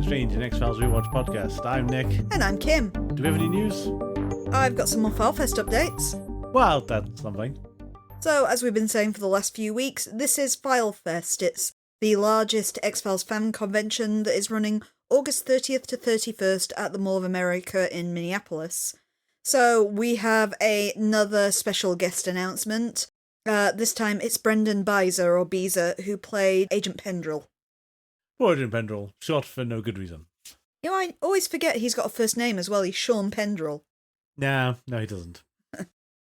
Something Strange, an X-Files Rewatch podcast. I'm Nick. And I'm Kim. Do we have any news? I've got some more FileFest updates. Well, that's something. So, as we've been saying for the last few weeks, this is FileFest. It's the largest X-Files fan convention that is running August 30th to 31st at the Mall of America in Minneapolis. So, we have another special guest announcement. This time it's Brendan Beezer, who played Agent Pendrell. Poor Agent Pendrell, shot for no good reason. You know, I always forget he's got a first name as well. He's Sean Pendrell. No, he doesn't.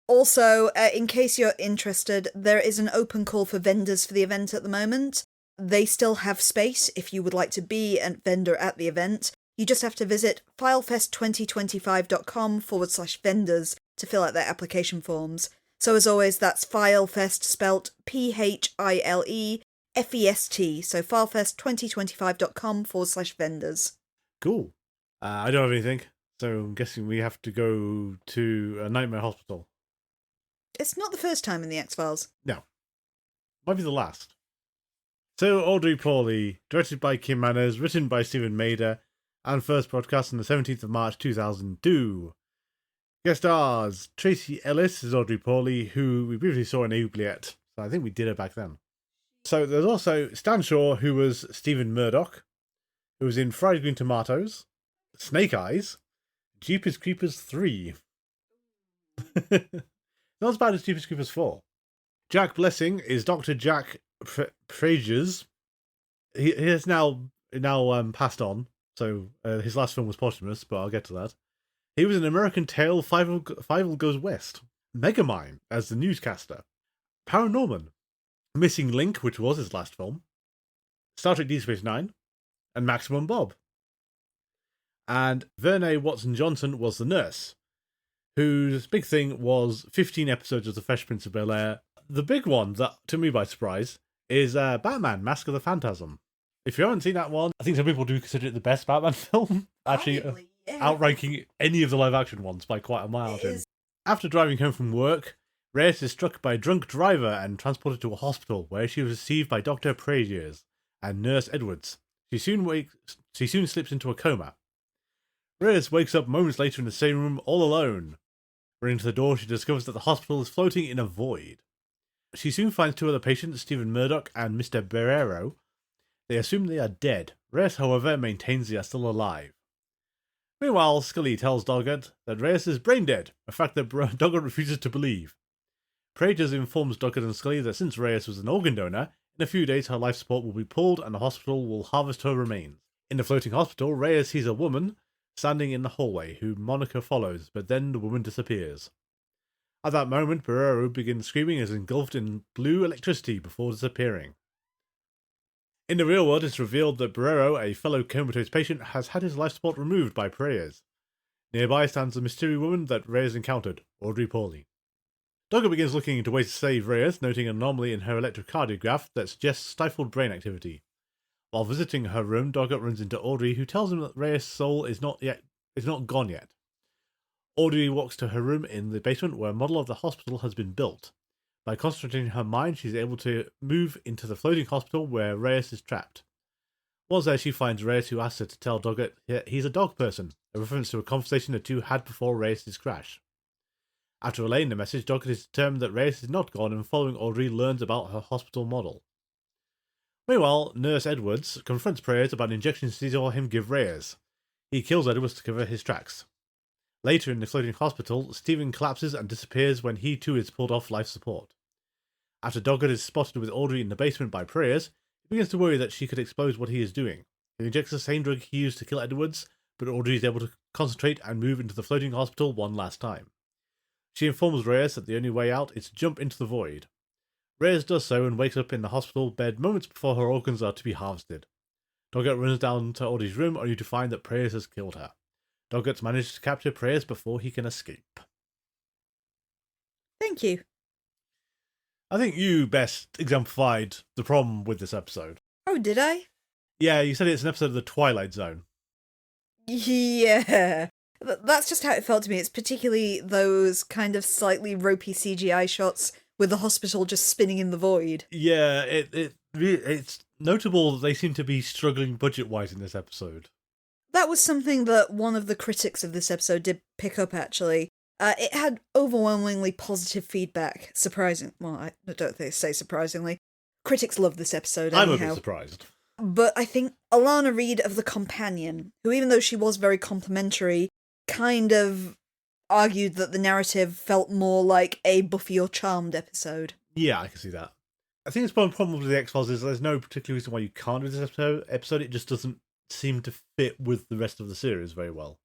Also, in case you're interested, there is an open call for vendors for the event at the moment. They still have space if you would like to be a vendor at the event. You just have to visit filefest2025.com/vendors to fill out their application forms. So as always, that's FileFest spelt PHILEFEST, so filefest2025.com/vendors. Cool. I don't have anything, so I'm guessing we have to go to a Nightmare Hospital. It's not the first time in the X-Files. No. Might be the last. So, Audrey Pauley, directed by Kim Manners, written by Steven Maeda, and first broadcast on the 17th of March 2002. Guest stars Tracy Ellis is Audrey Pauley, who we briefly saw in Oubliette, so I think we did her back then. So there's also Stan Shaw, who was Stephen Murdoch, who was in Fried Green Tomatoes, Snake Eyes, Jeepers Creepers 3. Not as bad as Jeepers Creepers 4. Jack Blessing is Dr. Jack Fraziers. He has now passed on, so his last film was posthumous, but I'll get to that. He was in American Tail, Fievel Goes West. Megamind as the newscaster. Paranorman. Missing Link, which was his last film. Star Trek Deep Space Nine. And Maximum Bob. And Vernee Watson-Johnson was the nurse, whose big thing was 15 episodes of The Fresh Prince of Bel-Air. The big one that took me by surprise is Batman, Mask of the Phantasm. If you haven't seen that one, I think some people do consider it the best Batman film. Actually, outranking any of the live-action ones by quite a margin. After driving home from work, Reyes is struck by a drunk driver and transported to a hospital, where she was received by Dr. Praziers and Nurse Edwards. She soon slips into a coma. Reyes wakes up moments later in the same room all alone. Running to the door, she discovers that the hospital is floating in a void. She soon finds two other patients, Stephen Murdoch and Mr. Barrero. They assume they are dead. Reyes, however, maintains they are still alive. Meanwhile, Scully tells Doggett that Reyes is brain dead, a fact that Doggett refuses to believe. Prages informs Doggett and Scully that since Reyes was an organ donor, in a few days her life support will be pulled and the hospital will harvest her remains. In the floating hospital, Reyes sees a woman standing in the hallway, who Monica follows, but then the woman disappears. At that moment, Barrero begins screaming as engulfed in blue electricity before disappearing. In the real world, it's revealed that Barrero, a fellow comatose patient, has had his life support removed by Reyes. Nearby stands the mysterious woman that Reyes encountered, Audrey Pauley. Doggett begins looking into ways to save Reyes, noting an anomaly in her electrocardiograph that suggests stifled brain activity. While visiting her room, Doggett runs into Audrey, who tells him that Reyes' soul is not gone yet. Audrey walks to her room in the basement, where a model of the hospital has been built. By concentrating her mind, she's able to move into the floating hospital where Reyes is trapped. Once there, she finds Reyes, who asks her to tell Doggett he's a dog person, a reference to a conversation the two had before Reyes' crash. After relaying the message, Doggett is determined that Reyes is not gone, and following Audrey learns about her hospital model. Meanwhile, Nurse Edwards confronts Reyes about an injection she saw him give Reyes. He kills Edwards to cover his tracks. Later in the floating hospital, Stephen collapses and disappears when he too is pulled off life support. After Doggett is spotted with Audrey in the basement by Reyes, he begins to worry that she could expose what he is doing. He injects the same drug he used to kill Edwards, but Audrey is able to concentrate and move into the floating hospital one last time. She informs Reyes that the only way out is to jump into the void. Reyes does so and wakes up in the hospital bed moments before her organs are to be harvested. Doggett runs down to Audrey's room only to find that Reyes has killed her. Doggett manages to capture Reyes before he can escape. Thank you. I think you best exemplified the problem with this episode. Oh, did I? Yeah, you said it's an episode of the Twilight Zone. Yeah. That's just how it felt to me. It's particularly those kind of slightly ropey CGI shots with the hospital just spinning in the void. Yeah, it's notable that they seem to be struggling budget-wise in this episode. That was something that one of the critics of this episode did pick up, actually. It had overwhelmingly positive feedback, surprising. Well, I don't think say surprisingly. Critics love this episode anyhow. I'm a bit surprised. But I think Alana Reid of The Companion, who even though she was very complimentary, kind of argued that the narrative felt more like a Buffy or Charmed episode. Yeah, I can see that. I think it's one problem with the X-Files is there's no particular reason why you can't do this episode. It just doesn't seem to fit with the rest of the series very well.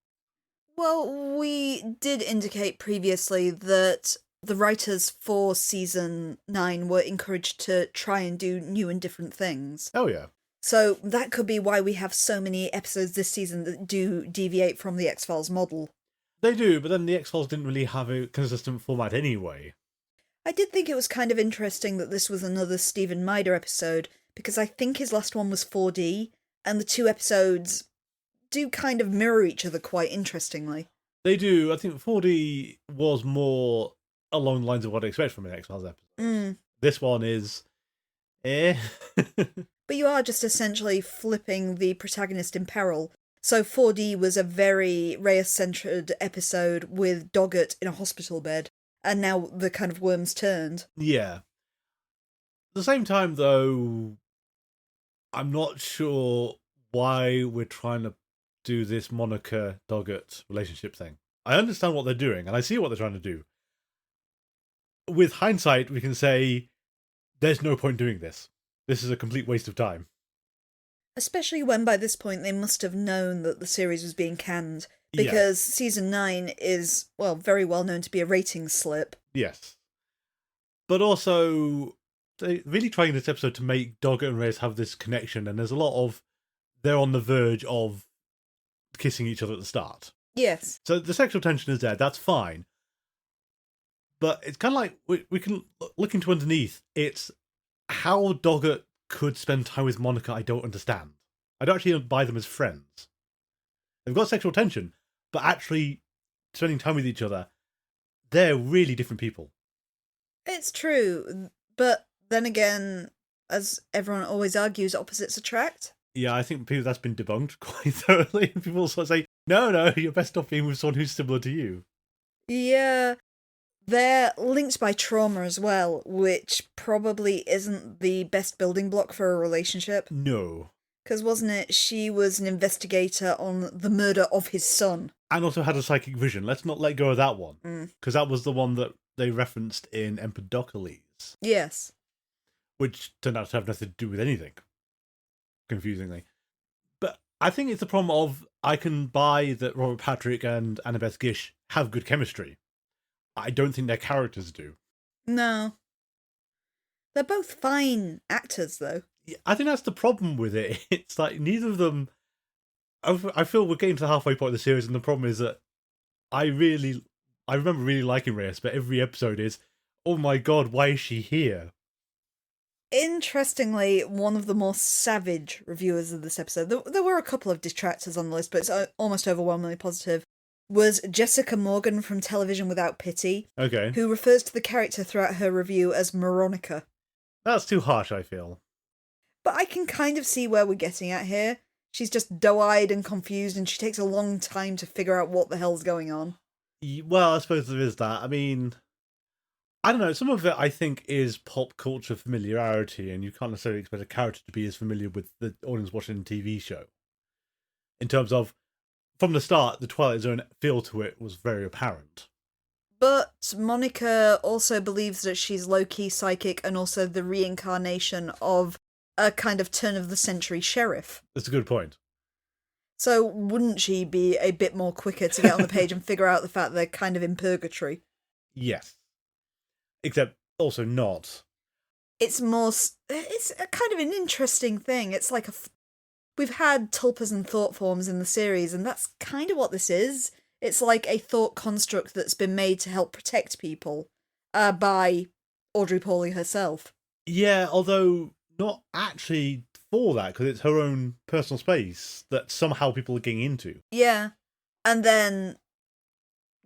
Well, we did indicate previously that the writers for season 9 were encouraged to try and do new and different things. Oh, yeah. So that could be why we have so many episodes this season that do deviate from the X-Files model. They do, but then the X-Files didn't really have a consistent format anyway. I did think it was kind of interesting that this was another Steven Maeda episode, because I think his last one was 4D, and the two episodes do kind of mirror each other quite interestingly. They do. I think 4D was more along the lines of what I expect from an X-Files episode. This one is... But you are just essentially flipping the protagonist in peril. So 4D was a very Reyes-centred episode with Doggett in a hospital bed, and now the kind of worm's turned. Yeah. At the same time, though, I'm not sure why we're trying to do this Monica-Doggett relationship thing. I understand what they're doing, and I see what they're trying to do. With hindsight, we can say, there's no point doing this. This is a complete waste of time. Especially when by this point they must have known that the series was being canned, because season 9 is, well, very well known to be a ratings slip. Yes. But also, they're really trying this episode to make Doggett and Reyes have this connection, and there's a lot of, they're on the verge of kissing each other at the start. Yes. So the sexual tension is there, that's fine. But it's kind of like, we can look into underneath, it's how Doggett could spend time with Monica, I don't understand. I don't actually buy them as friends. They've got sexual tension, but actually spending time with each other, they're really different people. It's true, but then again, as everyone always argues, opposites attract. Yeah, I think that's been debunked quite thoroughly. People sort of say, no, you're best off being with someone who's similar to you. Yeah. They're linked by trauma as well, which probably isn't the best building block for a relationship. No. Because wasn't it, she was an investigator on the murder of his son. And also had a psychic vision. Let's not let go of that one. Mm. Because that was the one that they referenced in Empedocles. Yes. Which turned out to have nothing to do with anything. Confusingly. But I think it's a problem of, I can buy that Robert Patrick and Annabeth Gish have good chemistry. I don't think their characters do. No. They're both fine actors, though. I think that's the problem with it. It's like, neither of them... I feel we're getting to the halfway point of the series, and the problem is that I remember really liking Reyes, but every episode is, oh my god, why is she here? Interestingly, one of the more savage reviewers of this episode, there were a couple of detractors on the list, but it's almost overwhelmingly positive, was Jessica Morgan from Television Without Pity, Okay. who refers to the character throughout her review as Moronica. That's too harsh, I feel. But I can kind of see where we're getting at here. She's just doe-eyed and confused, and she takes a long time to figure out what the hell's going on. Well, I suppose there is that. I mean, I don't know, some of it I think is pop culture familiarity, and you can't necessarily expect a character to be as familiar with the audience watching a TV show. In terms of, from the start, the Twilight Zone feel to it was very apparent. But Monica also believes that she's low-key psychic and also the reincarnation of a kind of turn-of-the-century sheriff. That's a good point. So wouldn't she be a bit more quicker to get on the page and figure out the fact they're kind of in purgatory? Yes. Except also not. It's a kind of an interesting thing. It's like we've had tulpas and thought forms in the series, and that's kind of what this is. It's like a thought construct that's been made to help protect people by Audrey Pauley herself. Yeah, although not actually for that, because it's her own personal space that somehow people are getting into. Yeah. And then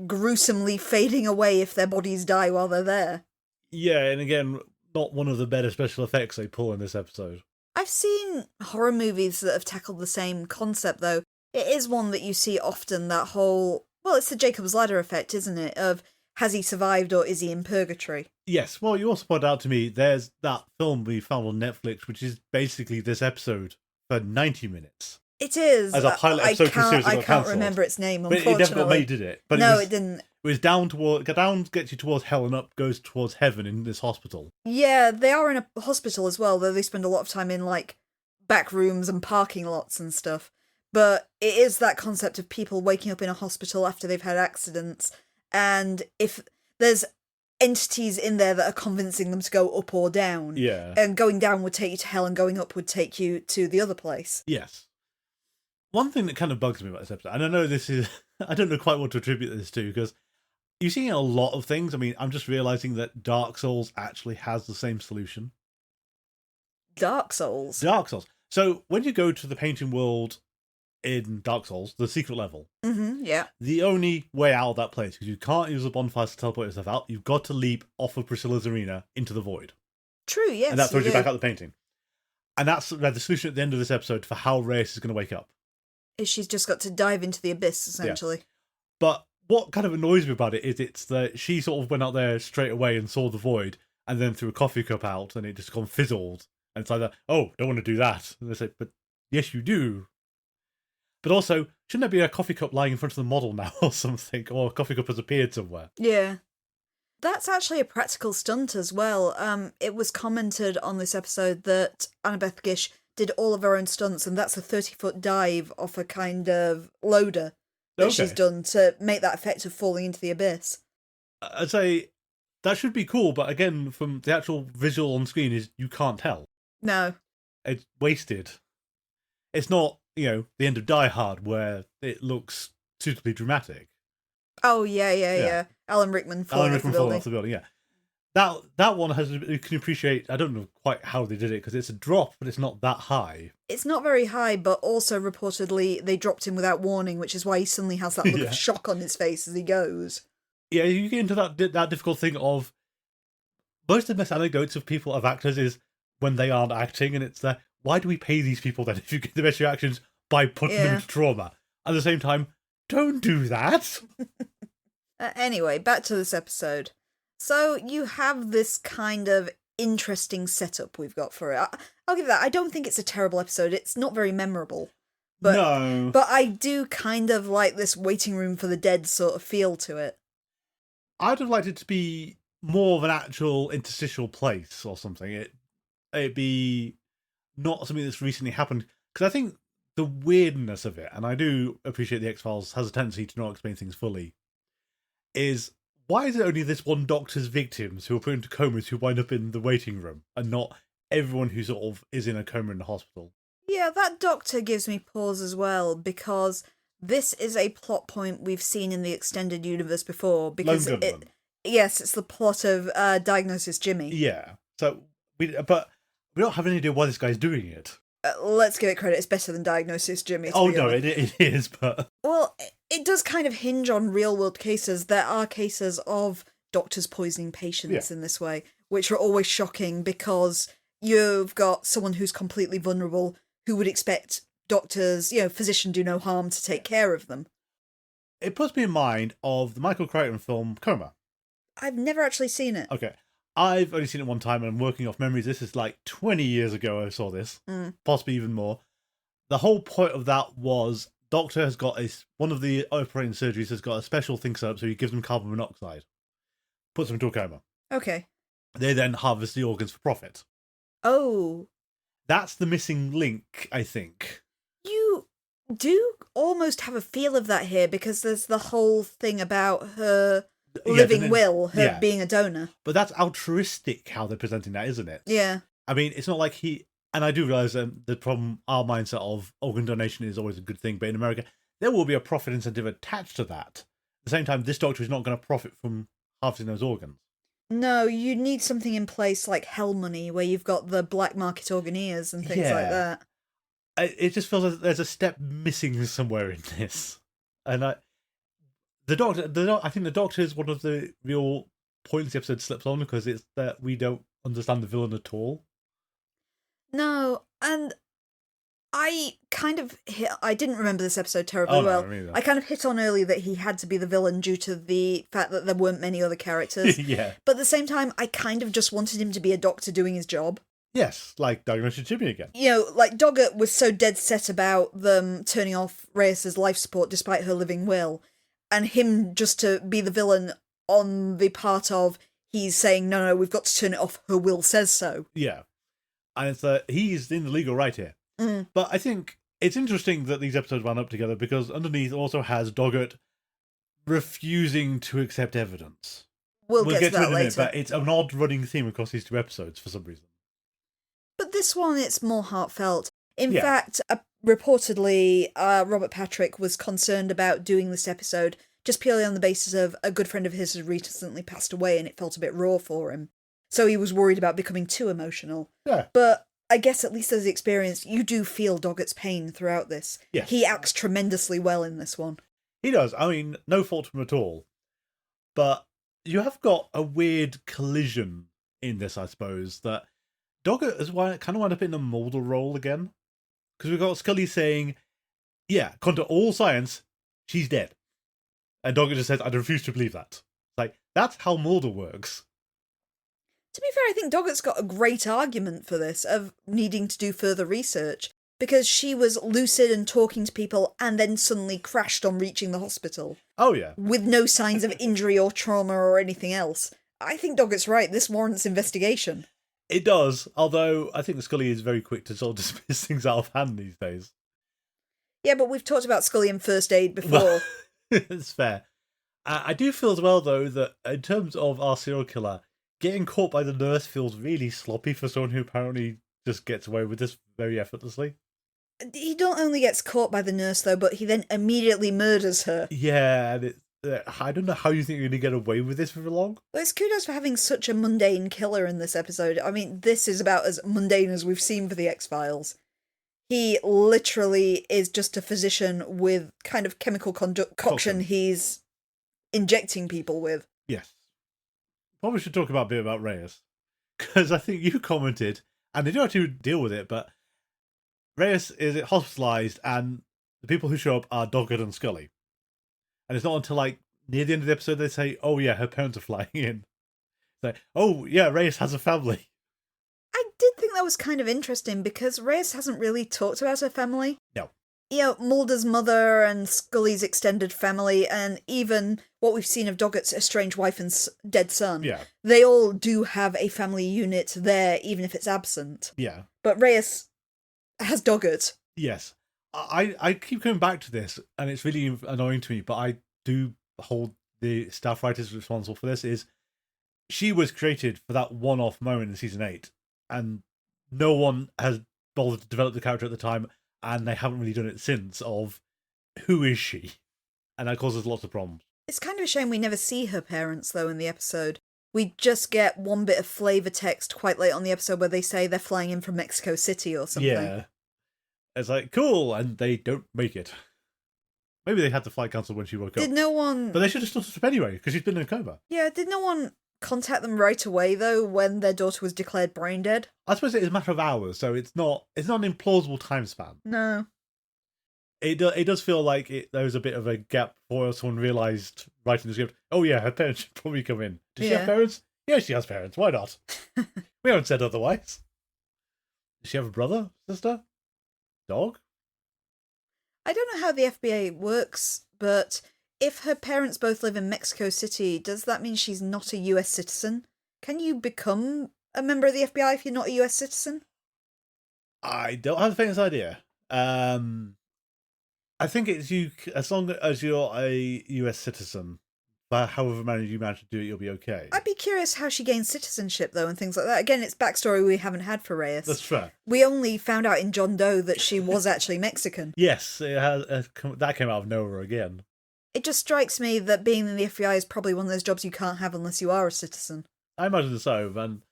gruesomely fading away if their bodies die while they're there. Yeah, and again, not one of the better special effects they pull in this episode. I've seen horror movies that have tackled the same concept, though. It is one that you see often, that whole... Well, it's the Jacob's Ladder effect, isn't it? Of, has he survived or is he in purgatory? Yes, well, you also pointed out to me there's that film we found on Netflix, which is basically this episode for 90 minutes. It is. As a pilot episode for a series that I got can't cancelled. remember its name, But unfortunately. it never got made, did it? But no, it didn't. It was down gets you towards hell and up goes towards heaven in this hospital. Yeah, they are in a hospital as well, though they spend a lot of time in, like, back rooms and parking lots and stuff. But it is that concept of people waking up in a hospital after they've had accidents, and if there's entities in there that are convincing them to go up or down. Yeah. And going down would take you to hell, and going up would take you to the other place. Yes. One thing that kind of bugs me about this episode, and I know this is, I don't know quite what to attribute this to, because you've seen a lot of things. I mean, I'm just realising that Dark Souls actually has the same solution. Dark Souls? Dark Souls. So when you go to the painting world in Dark Souls, the secret level, yeah. the only way out of that place, because you can't use the bonfires to teleport yourself out, you've got to leap off of Priscilla's arena into the void. True, yes. And that throws you back out the painting. And that's the solution at the end of this episode for how Reyes is going to wake up. She's just got to dive into the abyss, essentially. Yeah. But what kind of annoys me about it is it's that she sort of went out there straight away and saw the void, and then threw a coffee cup out, and it just gone fizzled. And it's like, oh, don't want to do that. And they say, but yes, you do. But also, shouldn't there be a coffee cup lying in front of the model now or something? Or a coffee cup has appeared somewhere? Yeah. That's actually a practical stunt as well. It was commented on this episode that Annabeth Gish did all of her own stunts, and that's a 30-foot dive off a kind of loader that she's done to make that effect of falling into the abyss. I'd say that should be cool, but again, from the actual visual on screen, is you can't tell. No. It's wasted. It's not, the end of Die Hard where it looks suitably dramatic. Oh, yeah. Alan Rickman falling off the building. Yeah. That one you can appreciate, I don't know quite how they did it, because it's a drop, but it's not that high. It's not very high, but also reportedly they dropped him without warning, which is why he suddenly has that look of shock on his face as he goes. Yeah, you get into that difficult thing of, most of the best anecdotes of people, of actors, is when they aren't acting, and it's why do we pay these people then if you get the best reactions by putting them into trauma? At the same time, don't do that. Anyway, back to this episode. So you have this kind of interesting setup we've got for it. I'll give that. I don't think it's a terrible episode. It's not very memorable. But, no. But I do kind of like this waiting room for the dead sort of feel to it. I'd have liked it to be more of an actual interstitial place or something. It'd be not something that's recently happened. Because I think the weirdness of it, and I do appreciate the X-Files has a tendency to not explain things fully, is why is it only this one doctor's victims who are put into comas who wind up in the waiting room, and not everyone who sort of is in a coma in the hospital? Yeah, that doctor gives me pause as well, because this is a plot point we've seen in the extended universe before. Because it's the plot of Diagnosis Jimmy. Yeah, so we don't have any idea why this guy's doing it. Let's give it credit, it's better than Diagnosis Jimmy. Oh no, it is, but... Well, it does kind of hinge on real-world cases. There are cases of doctors poisoning patients in this way, which are always shocking, because you've got someone who's completely vulnerable who would expect doctors, physician do no harm to take care of them. It puts me in mind of the Michael Crichton film Coma. I've never actually seen it. Okay. I've only seen it one time, and I'm working off memories. This is like 20 years ago I saw this, possibly even more. The whole point of that was doctor has got one of the operating surgeries has got a special thing set up, so he gives them carbon monoxide, puts them into a coma. Okay. They then harvest the organs for profit. Oh. That's the missing link, I think. You do almost have a feel of that here, because there's the whole thing about her living will, her being a donor. But that's altruistic how they're presenting that, isn't it? Yeah. I mean, it's not like and I do realise the problem, our mindset of organ donation is always a good thing, but in America, there will be a profit incentive attached to that. At the same time, this doctor is not going to profit from harvesting those organs. No, you need something in place like hell money, where you've got the black market organeers and things like that. It just feels like there's a step missing somewhere in this. And I think the doctor is one of the real points the episode slips on, because it's that we don't understand the villain at all. No, and I didn't remember this episode terribly well. No, me neither. I kind of hit on earlier that he had to be the villain due to the fact that there weren't many other characters. Yeah. But at the same time, I kind of just wanted him to be a doctor doing his job. Yes, like Diagnostic Jimmy again. You know, like Doggett was so dead set about them turning off Reyes's life support despite her living will, and him just to be the villain on the part of he's saying, no, we've got to turn it off, her will says so. Yeah. And it's he's in the legal right here. Mm. But I think it's interesting that these episodes wound up together because underneath also has Doggett refusing to accept evidence. We'll get to that in a minute, later. but it's an odd running theme across these 2 episodes for some reason. But this one, it's more heartfelt. In Yeah. fact, reportedly, Robert Patrick was concerned about doing this episode just purely on the basis of a good friend of his had recently passed away and it felt a bit raw for him. So he was worried about becoming too emotional. Yeah. But I guess at least as the experience, you do feel Doggett's pain throughout this. Yes. He acts tremendously well in this one. He does. I mean, no fault from him at all. But you have got a weird collision in this, I suppose, that Doggett has kind of wound up in a Mulder role again. Because we've got Scully saying, yeah, according to all science, she's dead. And Doggett just says, I refuse to believe that. Like, that's how Mulder works. To be fair, I think Doggett's got a great argument for this, of needing to do further research, because she was lucid and talking to people and then suddenly crashed on reaching the hospital. Oh, yeah. With no signs of injury or trauma or anything else. I think Doggett's right, this warrants investigation. It does, although I think Scully is very quick to sort of dismiss things out of hand these days. Yeah, but we've talked about Scully and First Aid before. Well, it's fair. I do feel as well, though, that in terms of our serial killer, getting caught by the nurse feels really sloppy for someone who apparently just gets away with this very effortlessly. He not only gets caught by the nurse, though, but he then immediately murders her. Yeah, and I don't know how you think you're going to get away with this for long. Well, it's kudos for having such a mundane killer in this episode. I mean, this is about as mundane as we've seen for the X-Files. He literally is just a physician with kind of chemical concoction he's injecting people with. Yes. Probably should talk a bit about Reyes. Because I think you commented, and they do actually deal with it, but Reyes is hospitalised, and the people who show up are Doggett and Scully. And it's not until, like, near the end of the episode they say, oh, yeah, her parents are flying in. It's like, oh, yeah, Reyes has a family. I did think that was kind of interesting, because Reyes hasn't really talked about her family. No. You know, Mulder's mother and Scully's extended family, and even what we've seen of Doggett's estranged wife and dead son. Yeah. They all do have a family unit there, even if it's absent. Yeah. But Reyes has Doggett. Yes. I keep coming back to this, and it's really annoying to me, but I do hold the staff writers responsible for this, is she was created for that one-off moment in season 8, and no one has bothered to develop the character at the time, and they haven't really done it since, of who is she? And that causes lots of problems. It's kind of a shame we never see her parents, though, in the episode. We just get one bit of flavour text quite late on the episode where they say they're flying in from Mexico City or something. Yeah. It's like, cool, and they don't make it. Maybe they had the flight cancelled when she woke up. Did no one... But they should have stood up anyway, because she's been in a coma. Yeah, did no one contact them right away, though, when their daughter was declared brain dead? I suppose it is a matter of hours, so it's not an implausible time span. No. It does feel like there was a bit of a gap before someone realised, writing the script, oh yeah, her parents should probably come in. Does she have parents? Yeah, she has parents. Why not? We haven't said otherwise. Does she have a brother? Sister? Dog? I don't know how the FBA works, but if her parents both live in Mexico City, does that mean she's not a US citizen? Can you become a member of the FBI if you're not a US citizen? I don't have the faintest idea. I think it's you, as long as you're a US citizen, but however many you manage to do it, you'll be okay. I'd be curious how she gained citizenship, though, and things like that. Again, it's backstory we haven't had for Reyes. That's fair. We only found out in John Doe that she was actually Mexican. Yes, it has, that came out of nowhere again. It just strikes me that being in the FBI is probably one of those jobs you can't have unless you are a citizen. I imagine so, man.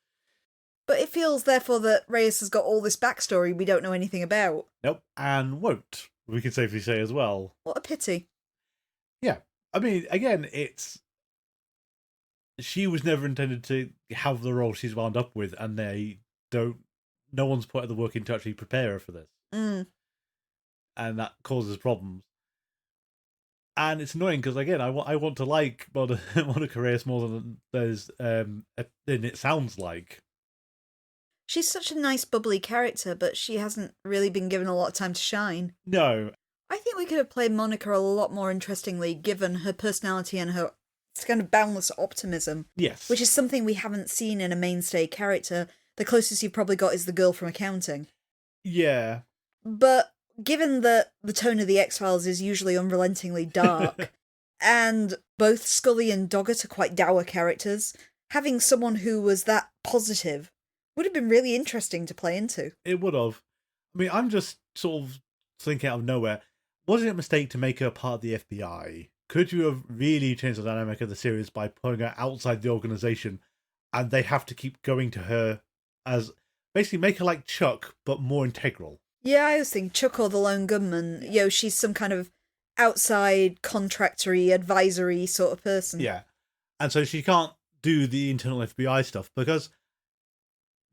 But it feels, therefore, that Reyes has got all this backstory we don't know anything about. Nope, and won't, we can safely say as well. What a pity. Yeah, I mean, again, she was never intended to have the role she's wound up with, and no one's put the work in to actually prepare her for this. Mm. and that causes problems. And it's annoying because, again, I want to like Monica Reyes more than than it sounds like. She's such a nice, bubbly character, but she hasn't really been given a lot of time to shine. No. I think we could have played Monica a lot more interestingly, given her personality and her kind of boundless optimism. Yes. Which is something we haven't seen in a mainstay character. The closest you've probably got is the girl from accounting. Yeah. But given that the tone of the X-Files is usually unrelentingly dark, and both Scully and Doggett are quite dour characters, having someone who was that positive would have been really interesting to play into. It would have. I mean, I'm just sort of thinking out of nowhere. Was it a mistake to make her part of the FBI? Could you have really changed the dynamic of the series by putting her outside the organization, and they have to keep going to her as basically make her like Chuck, but more integral? Yeah, I was thinking Chuck or the Lone Gunman. She's some kind of outside contractory, advisory sort of person. Yeah. And so she can't do the internal FBI stuff because,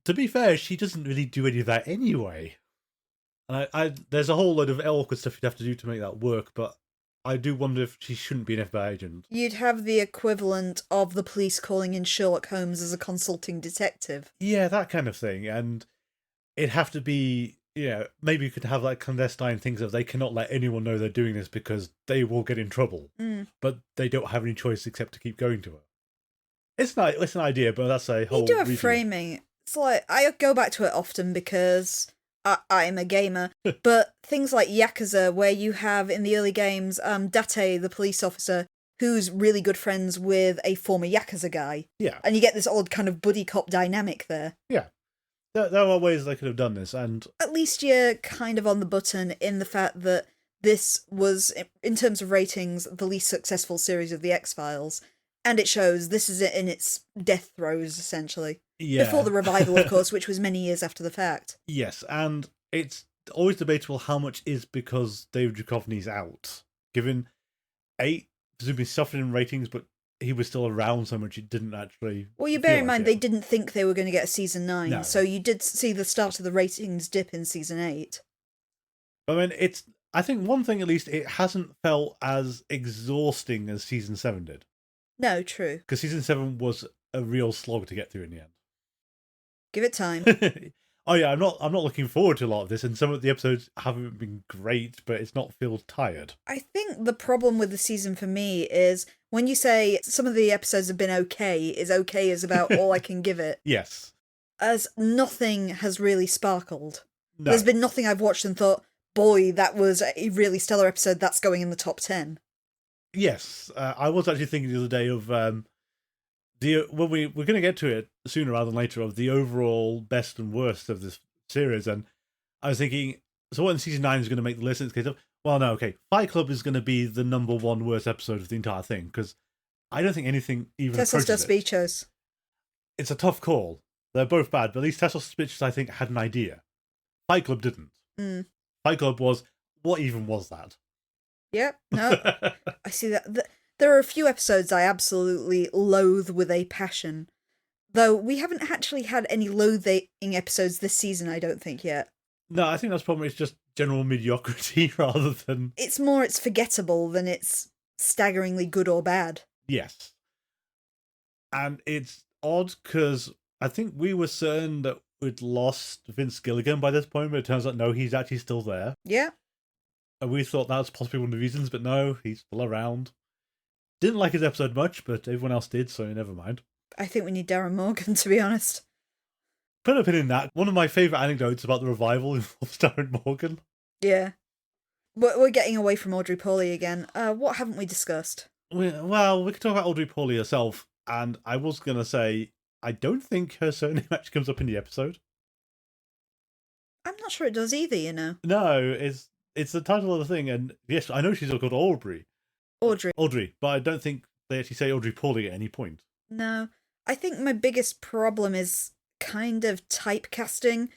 to be fair, she doesn't really do any of that anyway. And there's a whole load of awkward stuff you'd have to do to make that work, but I do wonder if she shouldn't be an FBI agent. You'd have the equivalent of the police calling in Sherlock Holmes as a consulting detective. Yeah, that kind of thing. And it'd have to be, maybe you could have like clandestine things of they cannot let anyone know they're doing this because they will get in trouble. But they don't have any choice except to keep going to her. It's an idea, but that's a whole... You do have framing. It's like, I go back to it often because I'm a gamer, but things like Yakuza, where you have in the early games Date, the police officer, who's really good friends with a former Yakuza guy. Yeah. And you get this odd kind of buddy cop dynamic there. Yeah. There are ways they could have done this, and... At least you're kind of on the button in the fact that this was, in terms of ratings, the least successful series of the X-Files. And it shows this is in its death throes, essentially. Yeah. Before the revival, of course, which was many years after the fact. Yes, and it's always debatable how much is because David Duchovny's out. Given 8, presumably suffered in ratings, but he was still around so much it didn't actually... Well, you bear in mind they didn't think they were going to get a season 9, No. so you did see the start of the ratings dip in season 8. I mean, I think one thing at least, it hasn't felt as exhausting as season 7 did. No, true. Because season 7 was a real slog to get through in the end. Give it time. Oh yeah, I'm not looking forward to a lot of this, and some of the episodes haven't been great, but it's not feel tired. I think the problem with the season for me is when you say some of the episodes have been okay is about all I can give it. Yes. As nothing has really sparkled. No. There's been nothing I've watched and thought, boy, that was a really stellar episode, that's going in the top 10. Yes, I was actually thinking the other day of when we're going to get to it sooner rather than later, of the overall best and worst of this series, and I was thinking, so what in season 9 is going to make the list? It's case of, well, no, okay, Fight Club is going to be the number 1 worst episode of the entire thing, because I don't think anything even Tesla approaches it. Suspicious. It's a tough call. They're both bad, but at least Tesla Suspicious, I think, had an idea. Fight Club didn't. Fight Club was, what even was that? Yep, no, I see that. There are a few episodes I absolutely loathe with a passion. Though we haven't actually had any loathing episodes this season, I don't think, yet. No, I think that's probably it's just general mediocrity rather than... It's more it's forgettable than it's staggeringly good or bad. Yes. And it's odd because I think we were certain that we'd lost Vince Gilligan by this point, but it turns out no, he's actually still there. Yeah. And we thought that was possibly one of the reasons, but no, he's still around. Didn't like his episode much, but everyone else did, so never mind. I think we need Darren Morgan, to be honest. Put a pin in that. One of my favourite anecdotes about the revival involves Darren Morgan. Yeah. We're getting away from Audrey Pauley again. What haven't we discussed? Well, we could talk about Audrey Pauley herself, and I was going to say, I don't think her surname actually comes up in the episode. I'm not sure it does either, you know. No, it's the title of the thing, and yes, I know she's called Audrey, but I don't think they actually say Audrey Pauley at any point. No. I think my biggest problem is kind of typecasting.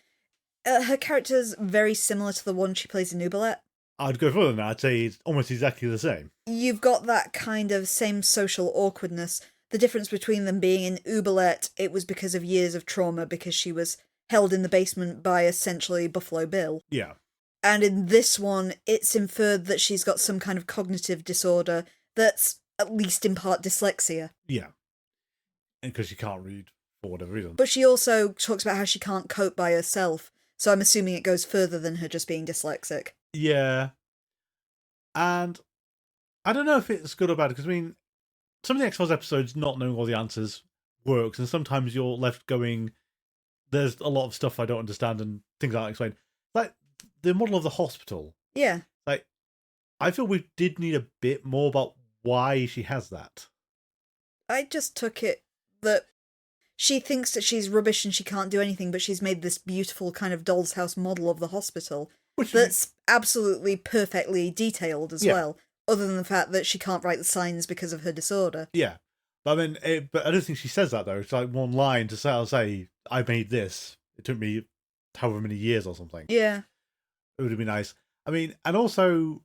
Her character's very similar to the one she plays in Oubliette. I'd go further than that. I'd say it's almost exactly the same. You've got that kind of same social awkwardness. The difference between them being in Oubliette, it was because of years of trauma, because she was held in the basement by essentially Buffalo Bill. Yeah. And in this one, it's inferred that she's got some kind of cognitive disorder that's at least in part dyslexia. Yeah. And because she can't read for whatever reason. But she also talks about how she can't cope by herself. So I'm assuming it goes further than her just being dyslexic. Yeah. And I don't know if it's good or bad, because I mean, some of the X-Files episodes, not knowing all the answers works, and sometimes you're left going, there's a lot of stuff I don't understand and things I can't explain. Like, the model of the hospital. Yeah. Like, I feel we did need a bit more about why she has that. I just took it that she thinks that she's rubbish and she can't do anything, but she's made this beautiful kind of doll's house model of the hospital that's absolutely perfectly detailed as well, other than the fact that she can't write the signs because of her disorder. Yeah. But I mean, but I don't think she says that, though. It's like one line to say, I'll say, I made this. It took me however many years or something. Yeah. It would have been nice. I mean, and also,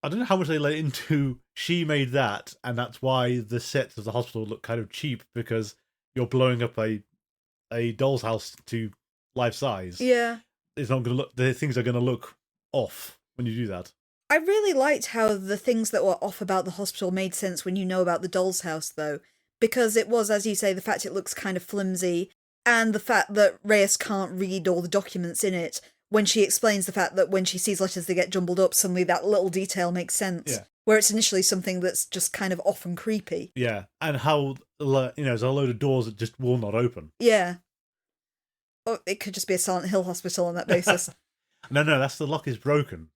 I don't know how much they let into she made that, and that's why the sets of the hospital look kind of cheap, because you're blowing up a doll's house to life size. Yeah. It's not going to look, the things are going to look off when you do that. I really liked how the things that were off about the hospital made sense when you know about the doll's house, though, because it was, as you say, the fact it looks kind of flimsy, and the fact that Reyes can't read all the documents in it. When she explains the fact that when she sees letters they get jumbled up, suddenly that little detail makes sense. Yeah. Where it's initially something that's just kind of off and creepy. Yeah, and how, there's a load of doors that just will not open. Yeah. Or it could just be a Silent Hill hospital on that basis. No, that's the lock is broken.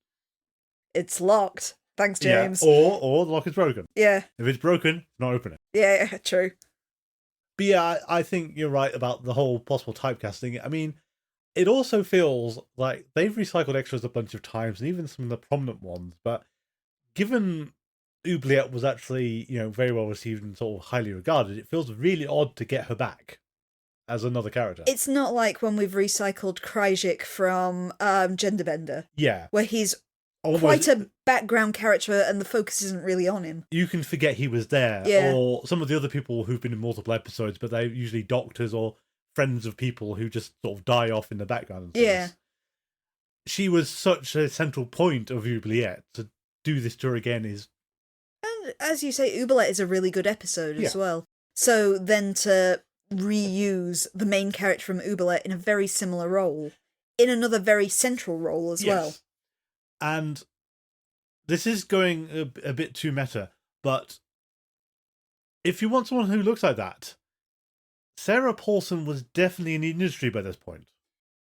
It's locked. Thanks, James. Yeah, or the lock is broken. Yeah. If it's broken, not open it. Yeah, true. But yeah, I think you're right about the whole possible typecasting. I mean, it also feels like they've recycled extras a bunch of times, and even some of the prominent ones, but given Oubliette was actually, very well received and sort of highly regarded, it feels really odd to get her back as another character. It's not like when we've recycled Kryzik from Genderbender. Yeah. Where he's quite a background character and the focus isn't really on him. You can forget he was there. Yeah. Or some of the other people who've been in multiple episodes, but they're usually doctors or friends of people who just sort of die off in the background. And yeah. She was such a central point of Oubliette. To do this to her again is... And as you say, Oubliette is a really good episode as well. So then to reuse the main character from Oubliette in a very similar role, in another very central role as well. And this is going a bit too meta, but if you want someone who looks like that, Sarah Paulson was definitely in the industry by this point.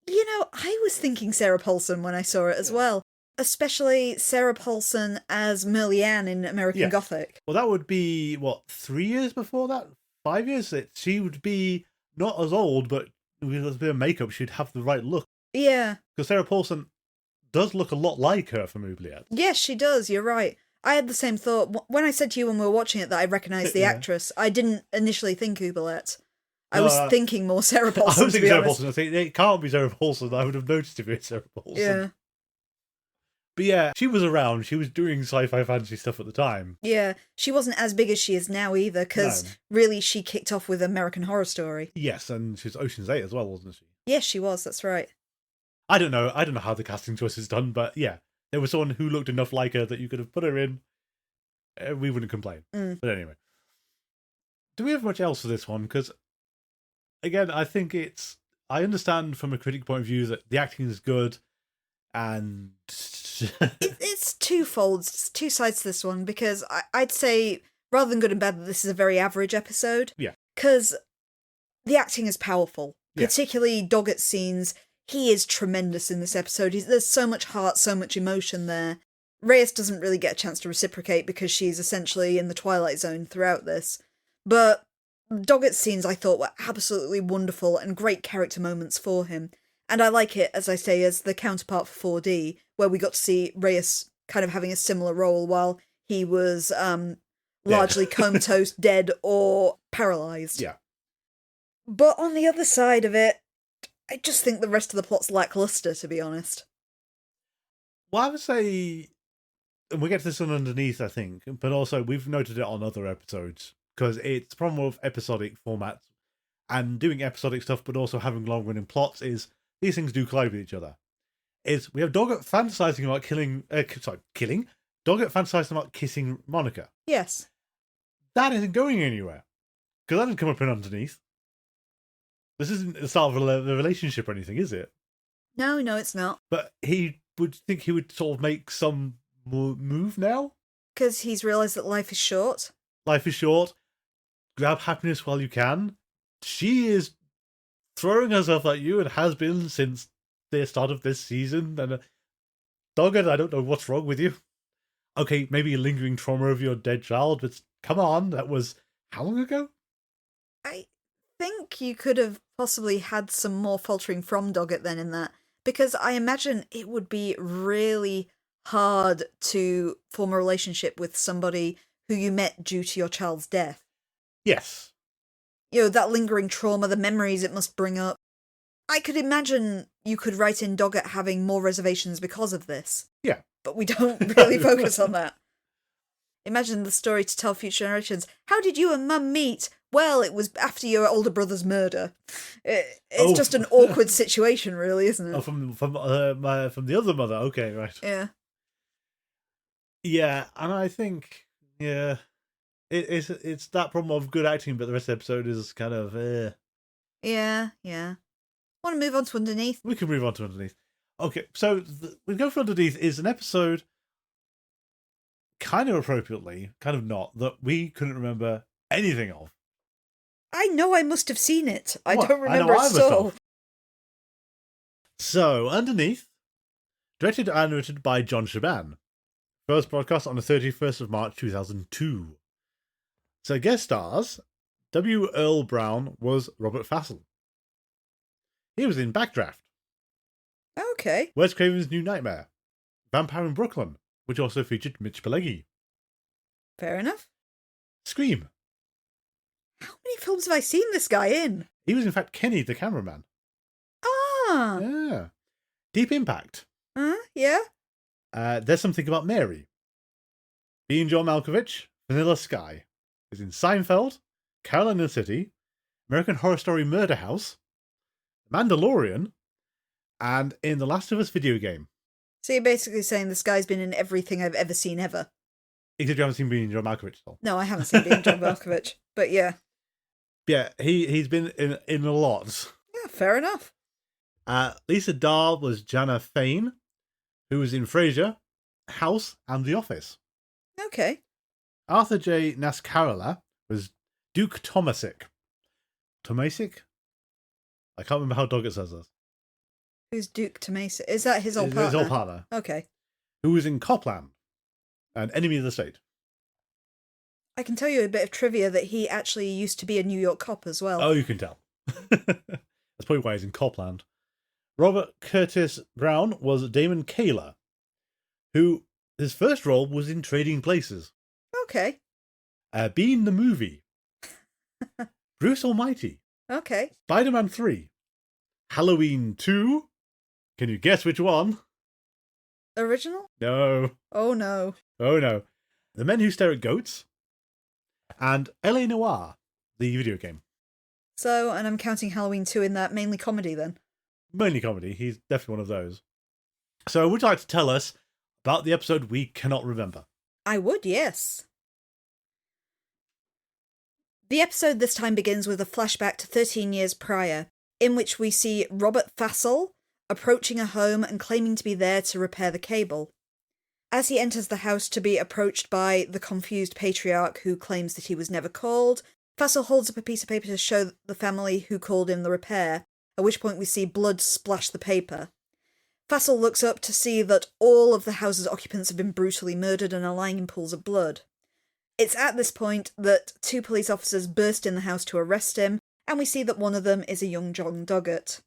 I was thinking Sarah Paulson when I saw it as well. Especially Sarah Paulson as Merliane in American Gothic. Well, that would be, 3 years before that? 5 years? She would be not as old, but with a bit of makeup, she'd have the right look. Yeah. Because Sarah Paulson does look a lot like her from Oubliette. Yes, she does. You're right. I had the same thought. When I said to you when we were watching it that I recognised the actress, I didn't initially think Oubliette. I was thinking more Sarah Paulson. I was thinking Sarah Paulson. I think it can't be Sarah Paulson. I would have noticed if it was Sarah Paulson. Yeah. But yeah, she was around. She was doing sci-fi fantasy stuff at the time. Yeah, she wasn't as big as she is now either, because really she kicked off with American Horror Story. Yes, and she was Ocean's 8 as well, wasn't she? Yes, she was. That's right. I don't know how the casting choice is done, but yeah, there was someone who looked enough like her that you could have put her in. We wouldn't complain. But anyway, do we have much else for this one? Because again, I think I understand from a critic point of view that the acting is good, and it's twofold. It's two sides to this one, because I'd say, rather than good and bad, that this is a very average episode. Yeah. Because the acting is powerful, particularly Doggett's scenes. He is tremendous in this episode. There's so much heart, so much emotion there. Reyes doesn't really get a chance to reciprocate because she's essentially in the Twilight Zone throughout this. But Doggett's scenes I thought were absolutely wonderful and great character moments for him. And I like it, as I say, as the counterpart for 4D, where we got to see Reyes kind of having a similar role while he was largely comatose, dead, or paralysed. Yeah. But on the other side of it, I just think the rest of the plot's lackluster, to be honest. Well, I would say, and we'll get to this one underneath, I think, but also we've noted it on other episodes, because it's a problem with episodic formats and doing episodic stuff, but also having long-running plots is these things do collide with each other. is we have Doggett fantasizing about killing. Doggett fantasizing about kissing Monica. Yes. That isn't going anywhere. Because that didn't come up in underneath. This isn't the start of the relationship or anything, is it? No, it's not. But he would think he would sort of make some move now. Because he's realised that life is short. Life is short. Grab happiness while you can. She is throwing herself at you and has been since the start of this season. And Doggett, I don't know what's wrong with you. Okay, maybe a lingering trauma of your dead child, but come on, that was how long ago? I think you could have possibly had some more faltering from Doggett then in that. Because I imagine it would be really hard to form a relationship with somebody who you met due to your child's death. Yes. That lingering trauma, the memories it must bring up. I could imagine you could write in Doggett having more reservations because of this. Yeah. But we don't really focus on that. Imagine the story to tell future generations. How did you and Mum meet? Well, it was after your older brother's murder. It's just an awkward situation, really, isn't it? Oh, from the other mother. Okay, right. Yeah. Yeah, and I think it's that problem of good acting, but the rest of the episode is kind of Yeah. Want to move on to Underneath? We can move on to Underneath. Okay, so we go for Underneath is an episode, kind of appropriately, kind of not, that we couldn't remember anything of. I know I must have seen it. I What? don't remember I it at all. So, Underneath, directed and written by John Shaban. First broadcast on the 31st of March 2002. So, guest stars, W. Earl Brown was Robert Fassel. He was in Backdraft. Okay. Wes Craven's New Nightmare. Vampire in Brooklyn, which also featured Mitch Pileggi. Fair enough. Scream. How many films have I seen this guy in? He was in fact Kenny the cameraman. Ah. Yeah. Deep Impact. Yeah. There's Something About Mary. Being John Malkovich, Vanilla Sky. He's in Seinfeld, Carolina City, American Horror Story Murder House, Mandalorian, and in The Last of Us video game. So you're basically saying this guy's been in everything I've ever seen ever. Except you haven't seen Being John Malkovich still. No, I haven't seen Being John Malkovich, but yeah. Yeah, he's been in a lot. Yeah, fair enough. Lisa Dahl was Jana Fane, who was in Frasier, House, and The Office. Okay. Arthur J. Nascarala was Duke Tomasic. Tomasic? I can't remember how Doggett says this. Who's Duke Tomasic? Is that his old partner? His old partner. Okay. Who was in Copland, an Enemy of the State. I can tell you a bit of trivia that he actually used to be a New York cop as well. Oh, you can tell. That's probably why he's in Copland. Robert Curtis Brown was Damon Kaler, who his first role was in Trading Places. Okay. Being the Movie. Bruce Almighty. Okay. Spider-Man 3. Halloween 2. Can you guess which one? Original? No. Oh no. Oh no. The Men Who Stare at Goats. And L.A. Noire, the video game. So, and I'm counting Halloween 2 in that, mainly comedy then? Mainly comedy. He's definitely one of those. So would you like to tell us about the episode we cannot remember? I would, yes. The episode this time begins with a flashback to 13 years prior, in which we see Robert Fassel approaching a home and claiming to be there to repair the cable. As he enters the house to be approached by the confused patriarch who claims that he was never called, Fassel holds up a piece of paper to show the family who called him the repair, at which point we see blood splash the paper. Fassel looks up to see that all of the house's occupants have been brutally murdered and are lying in pools of blood. It's at this point that 2 police officers burst in the house to arrest him, and we see that one of them is a young John Doggett.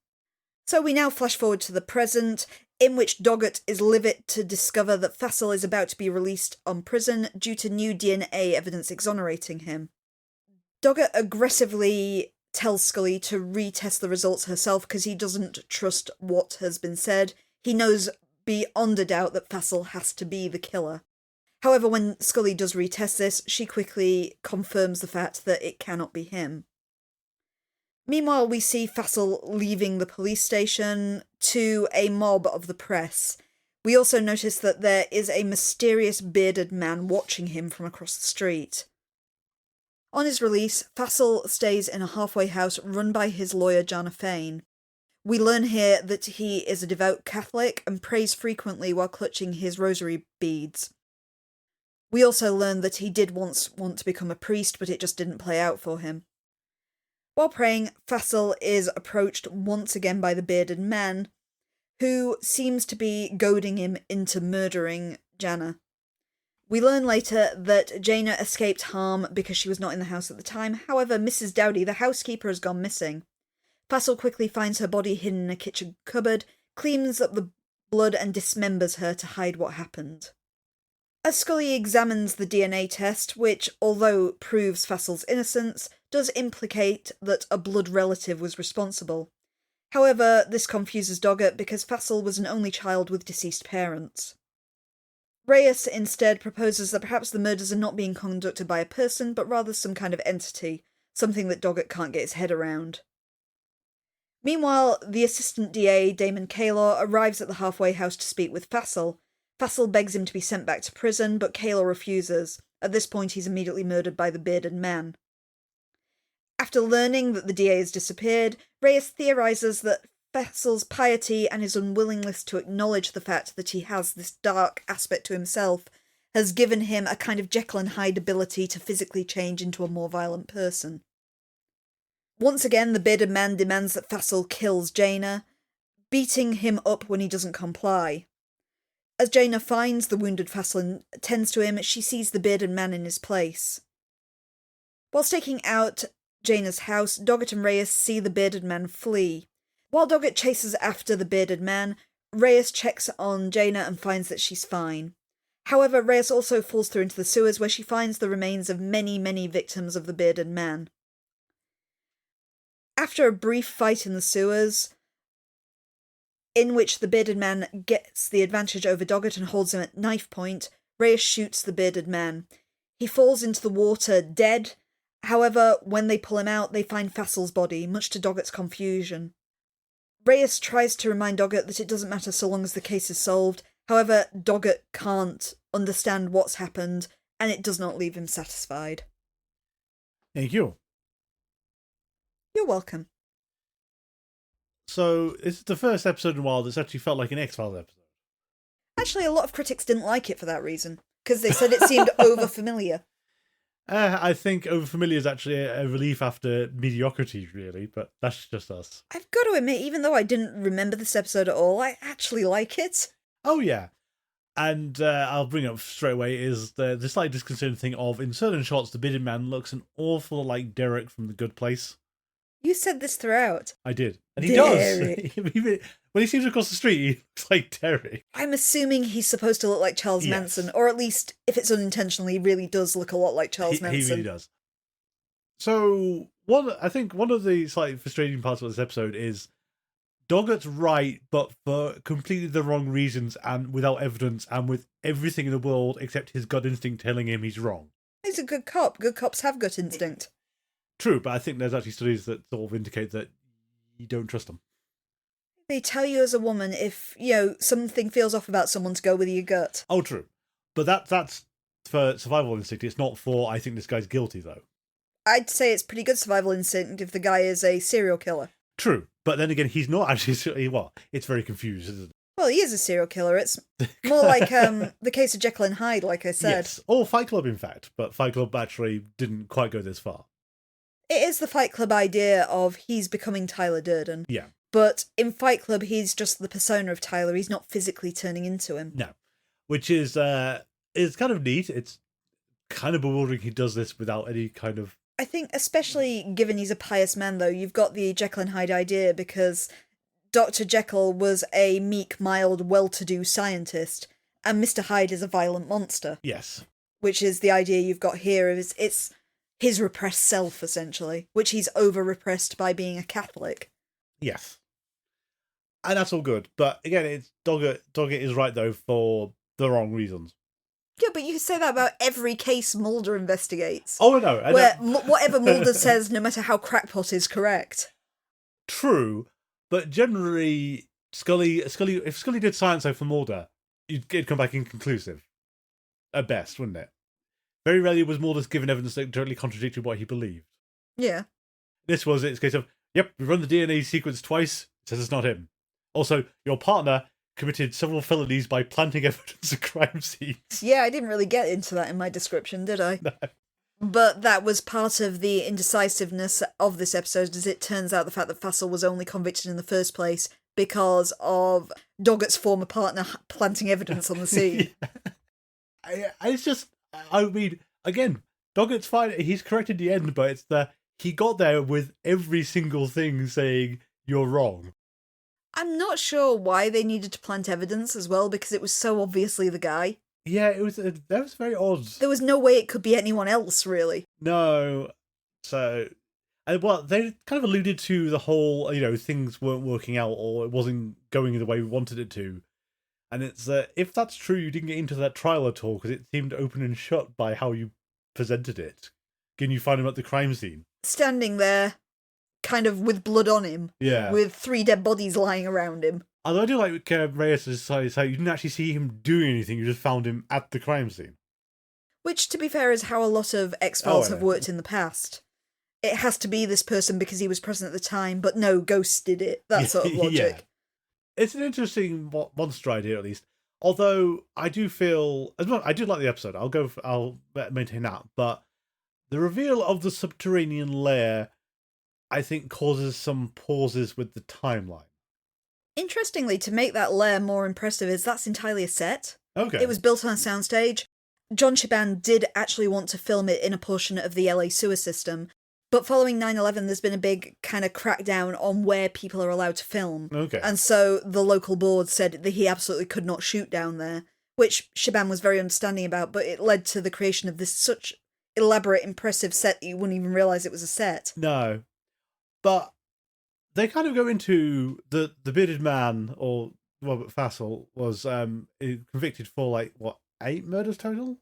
So we now flash forward to the present, in which Doggett is livid to discover that Fassel is about to be released on prison due to new DNA evidence exonerating him. Doggett aggressively tells Scully to retest the results herself because he doesn't trust what has been said. He knows beyond a doubt that Fassel has to be the killer. However, when Scully does retest this, she quickly confirms the fact that it cannot be him. Meanwhile, we see Fassel leaving the police station to a mob of the press. We also notice that there is a mysterious bearded man watching him from across the street. On his release, Fassel stays in a halfway house run by his lawyer Jana Fane. We learn here that he is a devout Catholic and prays frequently while clutching his rosary beads. We also learn that he did once want to become a priest, but it just didn't play out for him. While praying, Fassel is approached once again by the bearded man, who seems to be goading him into murdering Jana. We learn later that Jana escaped harm because she was not in the house at the time. However, Mrs. Dowdy, the housekeeper, has gone missing. Fassel quickly finds her body hidden in a kitchen cupboard, cleans up the blood and dismembers her to hide what happened. As Scully examines the DNA test, which, although proves Fassel's innocence, does implicate that a blood relative was responsible. However, this confuses Doggett because Fassel was an only child with deceased parents. Reyes instead proposes that perhaps the murders are not being conducted by a person, but rather some kind of entity, something that Doggett can't get his head around. Meanwhile, the assistant DA, Damon Kaylor, arrives at the halfway house to speak with Fassel. Fassel begs him to be sent back to prison, but Kaylor refuses. At this point, he's immediately murdered by the bearded man. After learning that the DA has disappeared, Reyes theorises that Fassel's piety and his unwillingness to acknowledge the fact that he has this dark aspect to himself has given him a kind of Jekyll and Hyde ability to physically change into a more violent person. Once again, the bearded man demands that Fassel kills Jana, beating him up when he doesn't comply. As Jana finds the wounded Fassel and tends to him, she sees the bearded man in his place. While staking out Jana's house, Doggett and Reyes see the bearded man flee. While Doggett chases after the bearded man, Reyes checks on Jana and finds that she's fine. However, Reyes also falls through into the sewers where she finds the remains of many, many victims of the bearded man. After a brief fight in the sewers, in which the bearded man gets the advantage over Doggett and holds him at knife point, Reyes shoots the bearded man. He falls into the water dead. However, when they pull him out, they find Fassel's body, much to Doggett's confusion. Reyes tries to remind Doggett that it doesn't matter so long as the case is solved. However, Doggett can't understand what's happened, and it does not leave him satisfied. Thank you. You're welcome. So, it's the first episode in a while that's actually felt like an X-Files episode. Actually, a lot of critics didn't like it for that reason, because they said it seemed over-familiar. I think overfamiliar is actually a relief after mediocrity, really, but that's just us. I've got to admit, even though I didn't remember this episode at all, I actually like it. Oh, yeah. And I'll bring up straight away is the slightly disconcerting thing of, in certain shots, the bearded man looks an awful like Derek from The Good Place. You said this throughout. I did. And he Derek. does. When he seems across the street, he looks like Derek. I'm assuming he's supposed to look like Charles Manson, or at least, if it's unintentional, he really does look a lot like Charles Manson. He really does. So, I think one of the slightly frustrating parts of this episode is Doggett's right, but for completely the wrong reasons and without evidence and with everything in the world except his gut instinct telling him he's wrong. He's a good cop. Good cops have gut instinct. True, but I think there's actually studies that sort of indicate that you don't trust them. They tell you as a woman if, something feels off about someone to go with your gut. Oh, true. But that's for survival instinct. It's not for, I think this guy's guilty, though. I'd say it's pretty good survival instinct if the guy is a serial killer. True. But then again, he's not actually, well, it's very confused, isn't it? Well, he is a serial killer. It's more like the case of Jekyll and Hyde, like I said. Yes. Or Fight Club, in fact. But Fight Club actually didn't quite go this far. It is the Fight Club idea of he's becoming Tyler Durden. Yeah. But in Fight Club, he's just the persona of Tyler. He's not physically turning into him. No. Which is kind of neat. It's kind of bewildering he does this without any kind of... I think, especially given he's a pious man, though, you've got the Jekyll and Hyde idea because Dr. Jekyll was a meek, mild, well-to-do scientist, and Mr. Hyde is a violent monster. Yes. Which is the idea you've got here. It's his repressed self, essentially, which he's over-repressed by being a Catholic. Yes. And that's all good. But again, it's Doggett is right, though, for the wrong reasons. Yeah, but you say that about every case Mulder investigates. Oh, no. Whatever Mulder says, no matter how crackpot, is correct. True. But generally, If Scully did science for Mulder, it'd come back inconclusive. At best, wouldn't it? Very rarely was Mulder given evidence that directly contradicted what he believed. Yeah. It's a case of, yep, we run the DNA sequence twice, it says it's not him. Also, your partner committed several felonies by planting evidence of crime scenes. Yeah, I didn't really get into that in my description, did I? No. But that was part of the indecisiveness of this episode, as it turns out the fact that Fassel was only convicted in the first place because of Doggett's former partner planting evidence on the scene. It's just, I mean, again, Doggett's fine, he's correct in the end, but it's he got there with every single thing saying, you're wrong. I'm not sure why they needed to plant evidence as well, because it was so obviously the guy. Yeah, that was very odd. There was no way it could be anyone else, really. No. So, well, they kind of alluded to the whole, things weren't working out or it wasn't going the way we wanted it to. And it's, if that's true, you didn't get into that trial at all because it seemed open and shut by how you presented it. Can you find him at the crime scene? Standing there, kind of with blood on him. Yeah. With 3 dead bodies lying around him. Although I do like Reyes' side, how you didn't actually see him doing anything, you just found him at the crime scene. Which, to be fair, is how a lot of X-Files have worked in the past. It has to be this person because he was present at the time, but no, Ghost did it. That sort of logic. Yeah. It's an interesting monster idea, at least. Although I do feel, I do like the episode. I'll maintain that. But the reveal of the subterranean lair, I think, causes some pauses with the timeline. Interestingly, to make that lair more impressive, is that's entirely a set. Okay. It was built on a soundstage. John Shiban did actually want to film it in a portion of the LA sewer system, but following 9/11, there's been a big kind of crackdown on where people are allowed to film. Okay. And so the local board said that he absolutely could not shoot down there, which Shiban was very understanding about, but it led to the creation of this such elaborate, impressive set that you wouldn't even realise it was a set. No. But they kind of go into the bearded man, or Robert Fassel, was convicted for 8 murders total?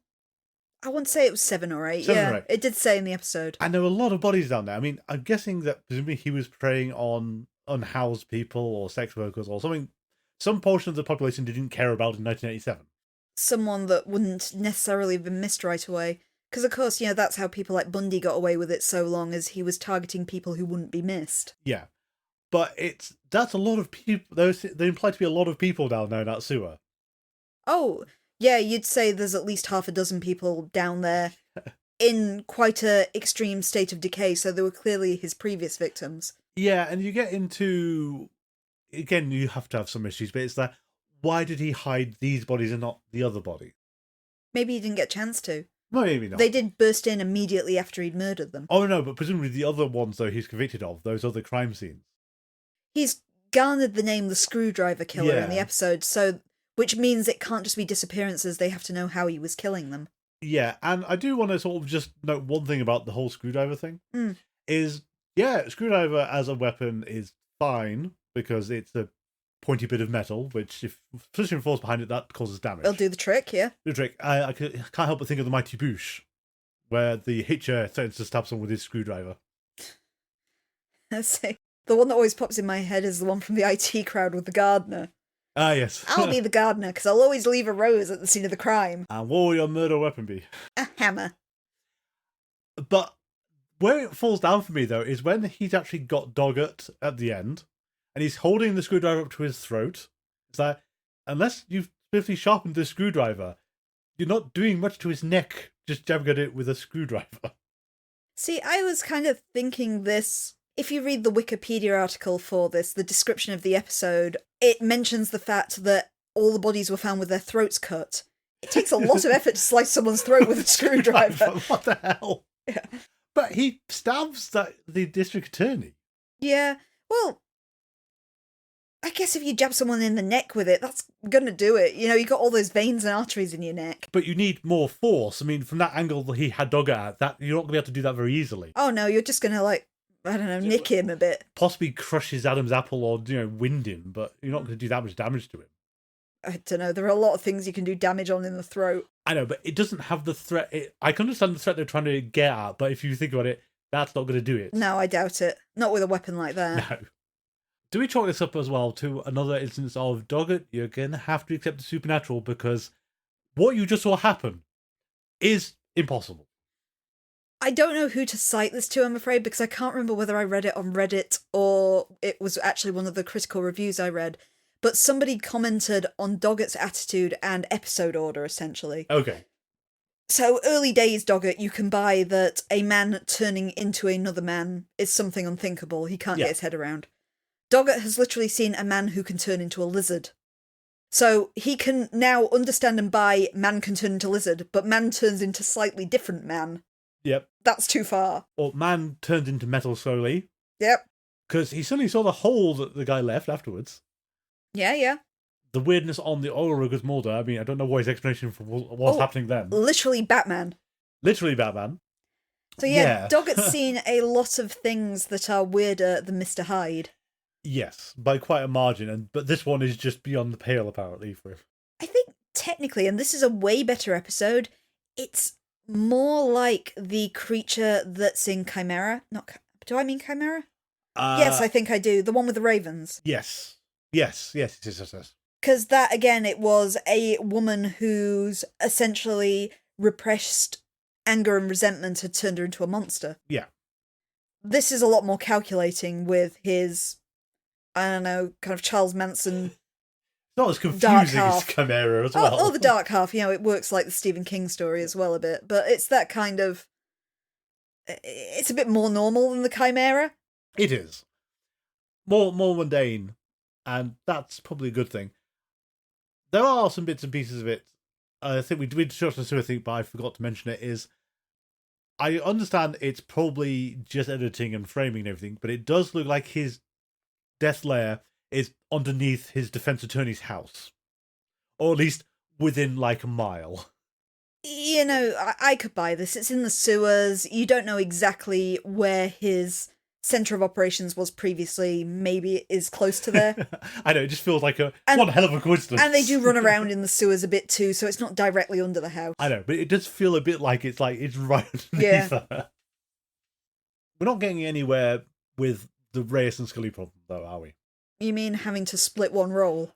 I want to say it was 7 or 8. 7 or 8. It did say in the episode. And there were a lot of bodies down there. I mean, I'm guessing that presumably he was preying on unhoused people or sex workers or something. Some portion of the population didn't care about in 1987. Someone that wouldn't necessarily have been missed right away. Because, of course, that's how people like Bundy got away with it so long, as he was targeting people who wouldn't be missed. Yeah. But that's a lot of people. They imply to be a lot of people down there in that sewer. Oh, yeah, you'd say there's at least half a dozen people down there in quite a extreme state of decay, so they were clearly his previous victims. Yeah, and you get into, again, you have to have some issues, but it's why did he hide these bodies and not the other body? Maybe he didn't get a chance to. Maybe not. They did burst in immediately after he'd murdered them. Oh, no, but presumably the other ones, though, he's convicted of, those other crime scenes. He's garnered the name the Screwdriver Killer in the episode, which means it can't just be disappearances, they have to know how he was killing them. Yeah, and I do want to sort of just note one thing about the whole screwdriver thing. Is, screwdriver as a weapon is fine, because it's a pointy bit of metal, which if precision force behind it, that causes damage. It'll do the trick, yeah. The trick. I can't help but think of the Mighty Boosh, where the Hitcher threatens to stab someone with his screwdriver. Let's see. The one that always pops in my head is the one from the IT Crowd with the gardener. Ah, yes. I'll be the gardener, because I'll always leave a rose at the scene of the crime. And what will your murder weapon be? A hammer. But where it falls down for me, though, is when he's actually got Doggett at the end, and he's holding the screwdriver up to his throat. It's unless you've swiftly sharpened the screwdriver, you're not doing much to his neck, just jabbing at it with a screwdriver. See, I was kind of thinking this. If you read the Wikipedia article for this, the description of the episode, it mentions the fact that all the bodies were found with their throats cut. It takes a lot of effort to slice someone's throat with a screwdriver. What the hell? Yeah. But he stabs the district attorney. Yeah, well, I guess if you jab someone in the neck with it, that's gonna do it. You got all those veins and arteries in your neck. But you need more force. I mean, from that angle that he had Doggett at, that you're not going to be able to do that very easily. Oh no, you're just gonna nick him a bit. Possibly crush his Adam's apple or, wind him, but you're not going to do that much damage to him. I don't know, there are a lot of things you can do damage on in the throat. I know, but it doesn't have the threat. I can understand the threat they're trying to get at, but if you think about it, that's not going to do it. No, I doubt it. Not with a weapon like that. No. Do we chalk this up as well to another instance of Doggett, you're going to have to accept the supernatural because what you just saw happen is impossible. I don't know who to cite this to, I'm afraid, because I can't remember whether I read it on Reddit or it was actually one of the critical reviews I read. But somebody commented on Doggett's attitude and episode order, essentially. Okay. So, early days Doggett, you can buy that a man turning into another man is something unthinkable. He can't get his head around. Doggett has literally seen a man who can turn into a lizard. So, he can now understand and buy man can turn into lizard, but man turns into slightly different man. Yep. That's too far. Or man turned into metal slowly. Yep. Because he suddenly saw the hole that the guy left afterwards. Yeah. The weirdness on the oil rig was Mulder. I mean, I don't know what his explanation for what's happening then. Literally Batman. Literally Batman. So yeah. Doggett's seen a lot of things that are weirder than Mr. Hyde. Yes, by quite a margin, but this one is just beyond the pale, apparently, for him. I think, technically, and this is a way better episode, it's more like the creature that's in Chimera. Do I mean Chimera? Yes, I think I do. The one with the ravens. Yes. Because that, again, it was a woman whose essentially repressed anger and resentment had turned her into a monster. Yeah. This is a lot more calculating with his, I don't know, kind of Charles Manson. Not as confusing as Chimera as well. Oh, the dark half, it works like the Stephen King story as well a bit, but it's that kind of, it's a bit more normal than the Chimera. It is. More mundane, and that's probably a good thing. There are some bits and pieces of it. I think we discussed this, I think, but I forgot to mention it, is I understand it's probably just editing and framing and everything, but it does look like his death lair is underneath his defense attorney's house. Or at least within like a mile. I could buy this. It's in the sewers. You don't know exactly where his centre of operations was previously. Maybe it is close to there. I know, it just feels like one hell of a coincidence. And they do run around in the sewers a bit too, so it's not directly under the house. I know, but it does feel a bit like it's right underneath her. We're not getting anywhere with the Reyes and Scully problem, though, are we? You mean having to split one role?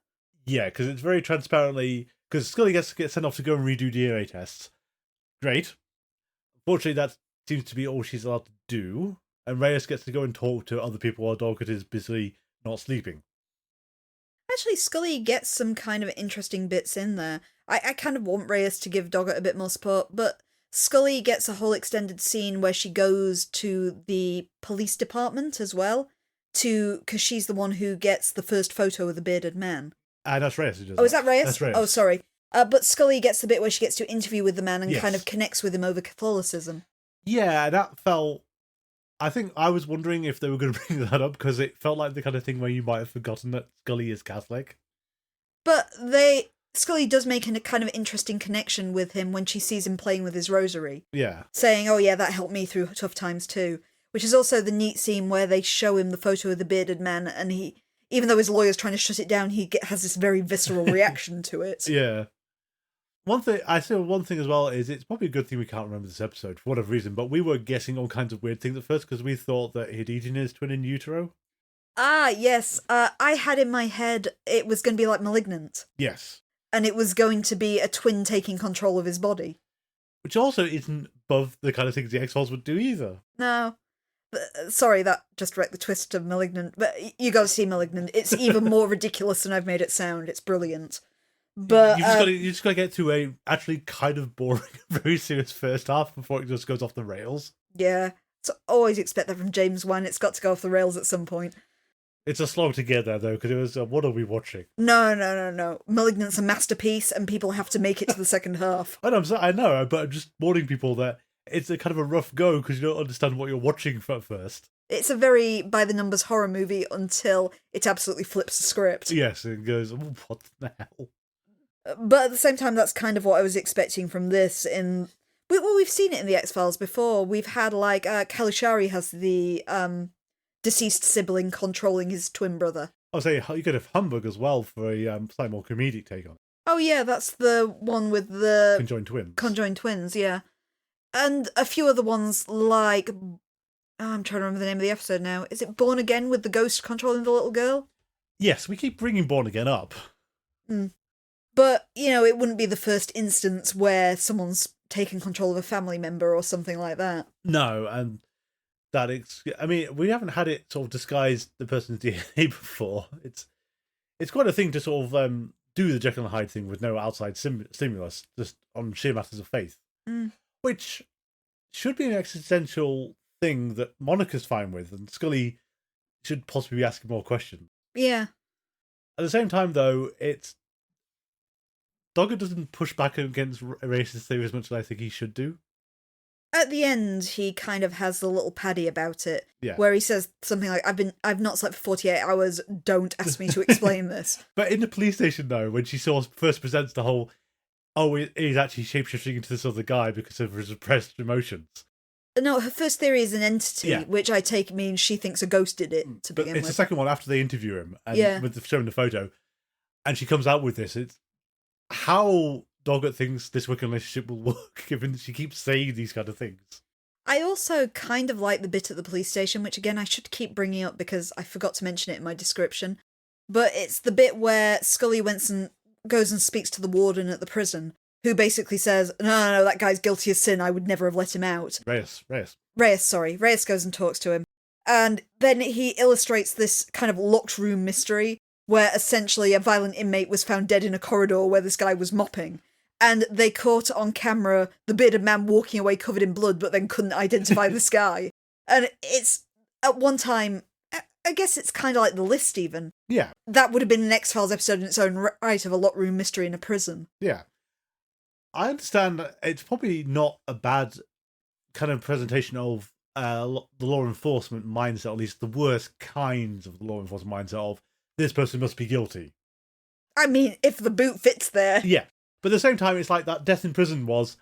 Yeah, because it's very transparently... Because Scully gets sent off to go and redo DNA tests. Great. Unfortunately, that seems to be all she's allowed to do. And Reyes gets to go and talk to other people while Doggett is busily not sleeping. Actually, Scully gets some kind of interesting bits in there. I kind of want Reyes to give Doggett a bit more support, but Scully gets a whole extended scene where she goes to the police department as well, because she's the one who gets the first photo of the bearded man. That's Reyes. Is that Reyes? That's Reyes. Oh, sorry. But Scully gets the bit where she gets to interview with the man and kind of connects with him over Catholicism. Yeah, that felt... I think I was wondering if they were going to bring that up, because it felt like the kind of thing where you might have forgotten that Scully is Catholic. But Scully does make a kind of interesting connection with him when she sees him playing with his rosary. Yeah. Saying, oh yeah, that helped me through tough times too. Which is also the neat scene where they show him the photo of the bearded man, and he, even though his lawyer's trying to shut it down, he has this very visceral reaction to it. Yeah. One thing as well is it's probably a good thing we can't remember this episode for whatever reason, but we were guessing all kinds of weird things at first because we thought that he'd eaten his twin in utero. Ah, yes. I had in my head it was going to be like Malignant. Yes. And it was going to be a twin taking control of his body. Which also isn't above the kind of things the X-Files would do either. No. Sorry, that just wrecked the twist of Malignant, but you got to see Malignant. It's even more ridiculous than I've made it sound. It's brilliant. But you just got to get to a actually kind of boring, very serious first half before it just goes off the rails. Yeah, so always expect that from James Wan. It's got to go off the rails at some point. It's a slog to get there though, because it was what are we watching? No. Malignant's a masterpiece, and people have to make it to the second half. I know, but I'm just warning people that it's a kind of a rough go because you don't understand what you're watching at first. It's a very by-the-numbers horror movie until it absolutely flips the script. Yes, it goes, oh, what the hell? But at the same time, that's kind of what I was expecting from this. We've seen it in the X-Files before. We've had, like, Kalishari has the deceased sibling controlling his twin brother. I'll say you could have Humbug as well for a slightly more comedic take on it. Oh, yeah, that's the one with the... Conjoined twins. Conjoined twins, yeah. And a few other ones like I'm trying to remember the name of the episode now. Is it Born Again with the ghost controlling the little girl? Yes, we keep bringing Born Again up. But, it wouldn't be the first instance where someone's taken control of a family member or something like that. No, and we haven't had it sort of disguise the person's DNA before. It's quite a thing to sort of do the Jekyll and Hyde thing with no outside stimulus, just on sheer matters of faith. Which should be an existential thing that Monica's fine with, and Scully should possibly be asking more questions. Yeah. At the same time, though, Doggett doesn't push back against racist theory as much as I think he should do. At the end, he kind of has the little paddy about it, where he says something like, I've not slept for 48 hours, don't ask me to explain this. But in the police station, though, when she first presents the whole, he's actually shapeshifting into this other guy because of his repressed emotions. No, her first theory is an entity, which I take means she thinks a ghost did it to begin with. It's the second one after they interview him and with showing the photo, and she comes out with this. It's how Doggett thinks this working relationship will work, given that she keeps saying these kind of things. I also kind of like the bit at the police station, which again I should keep bringing up because I forgot to mention it in my description. But it's the bit where Scully goes and speaks to the warden at the prison, who basically says, no, that guy's guilty as sin, I would never have let him out. Reyes goes and talks to him. And then he illustrates this kind of locked room mystery, where essentially a violent inmate was found dead in a corridor where this guy was mopping. And they caught on camera the bearded man walking away covered in blood, but then couldn't identify this guy. And it's, at one time, I guess it's kind of like The List even. Yeah. That would have been an X-Files episode in its own right of a locked room mystery in a prison. Yeah. I understand it's probably not a bad kind of presentation of the law enforcement mindset, or at least the worst kinds of the law enforcement mindset of, this person must be guilty. I mean, if the boot fits there. Yeah. But at the same time, it's like that death in prison was,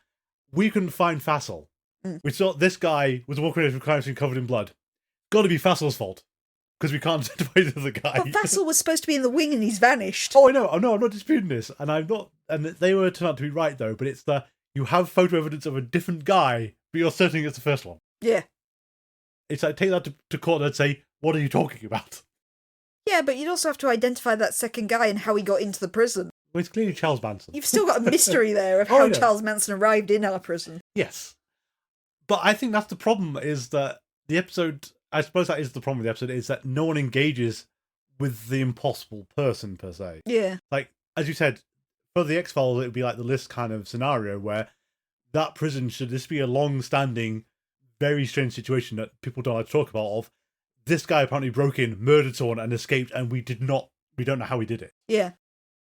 we couldn't find Fassel. We thought this guy was walking away from a crime scene covered in blood. Got to be Fassel's fault. Because we can't identify the other guy. But Fassel was supposed to be in the wing and he's vanished. Oh, I know. I'm not disputing this. And they were turned out to be right, though. But it's you have photo evidence of a different guy, but you're certain it's the first one. Yeah. It's like, take that to court and say, what are you talking about? Yeah, but you'd also have to identify that second guy and how he got into the prison. Well, it's clearly Charles Manson. You've still got a mystery there of how Charles Manson arrived in our prison. Yes. But I think that's the problem, is that the episode, I suppose that is the problem with the episode, is that no one engages with the impossible person, per se. Yeah. Like, as you said, for the X-Files, it would be like the List kind of scenario where that prison should this be a long-standing, very strange situation that people don't like to talk about of, this guy apparently broke in, murdered someone, and escaped, and we don't know how he did it. Yeah.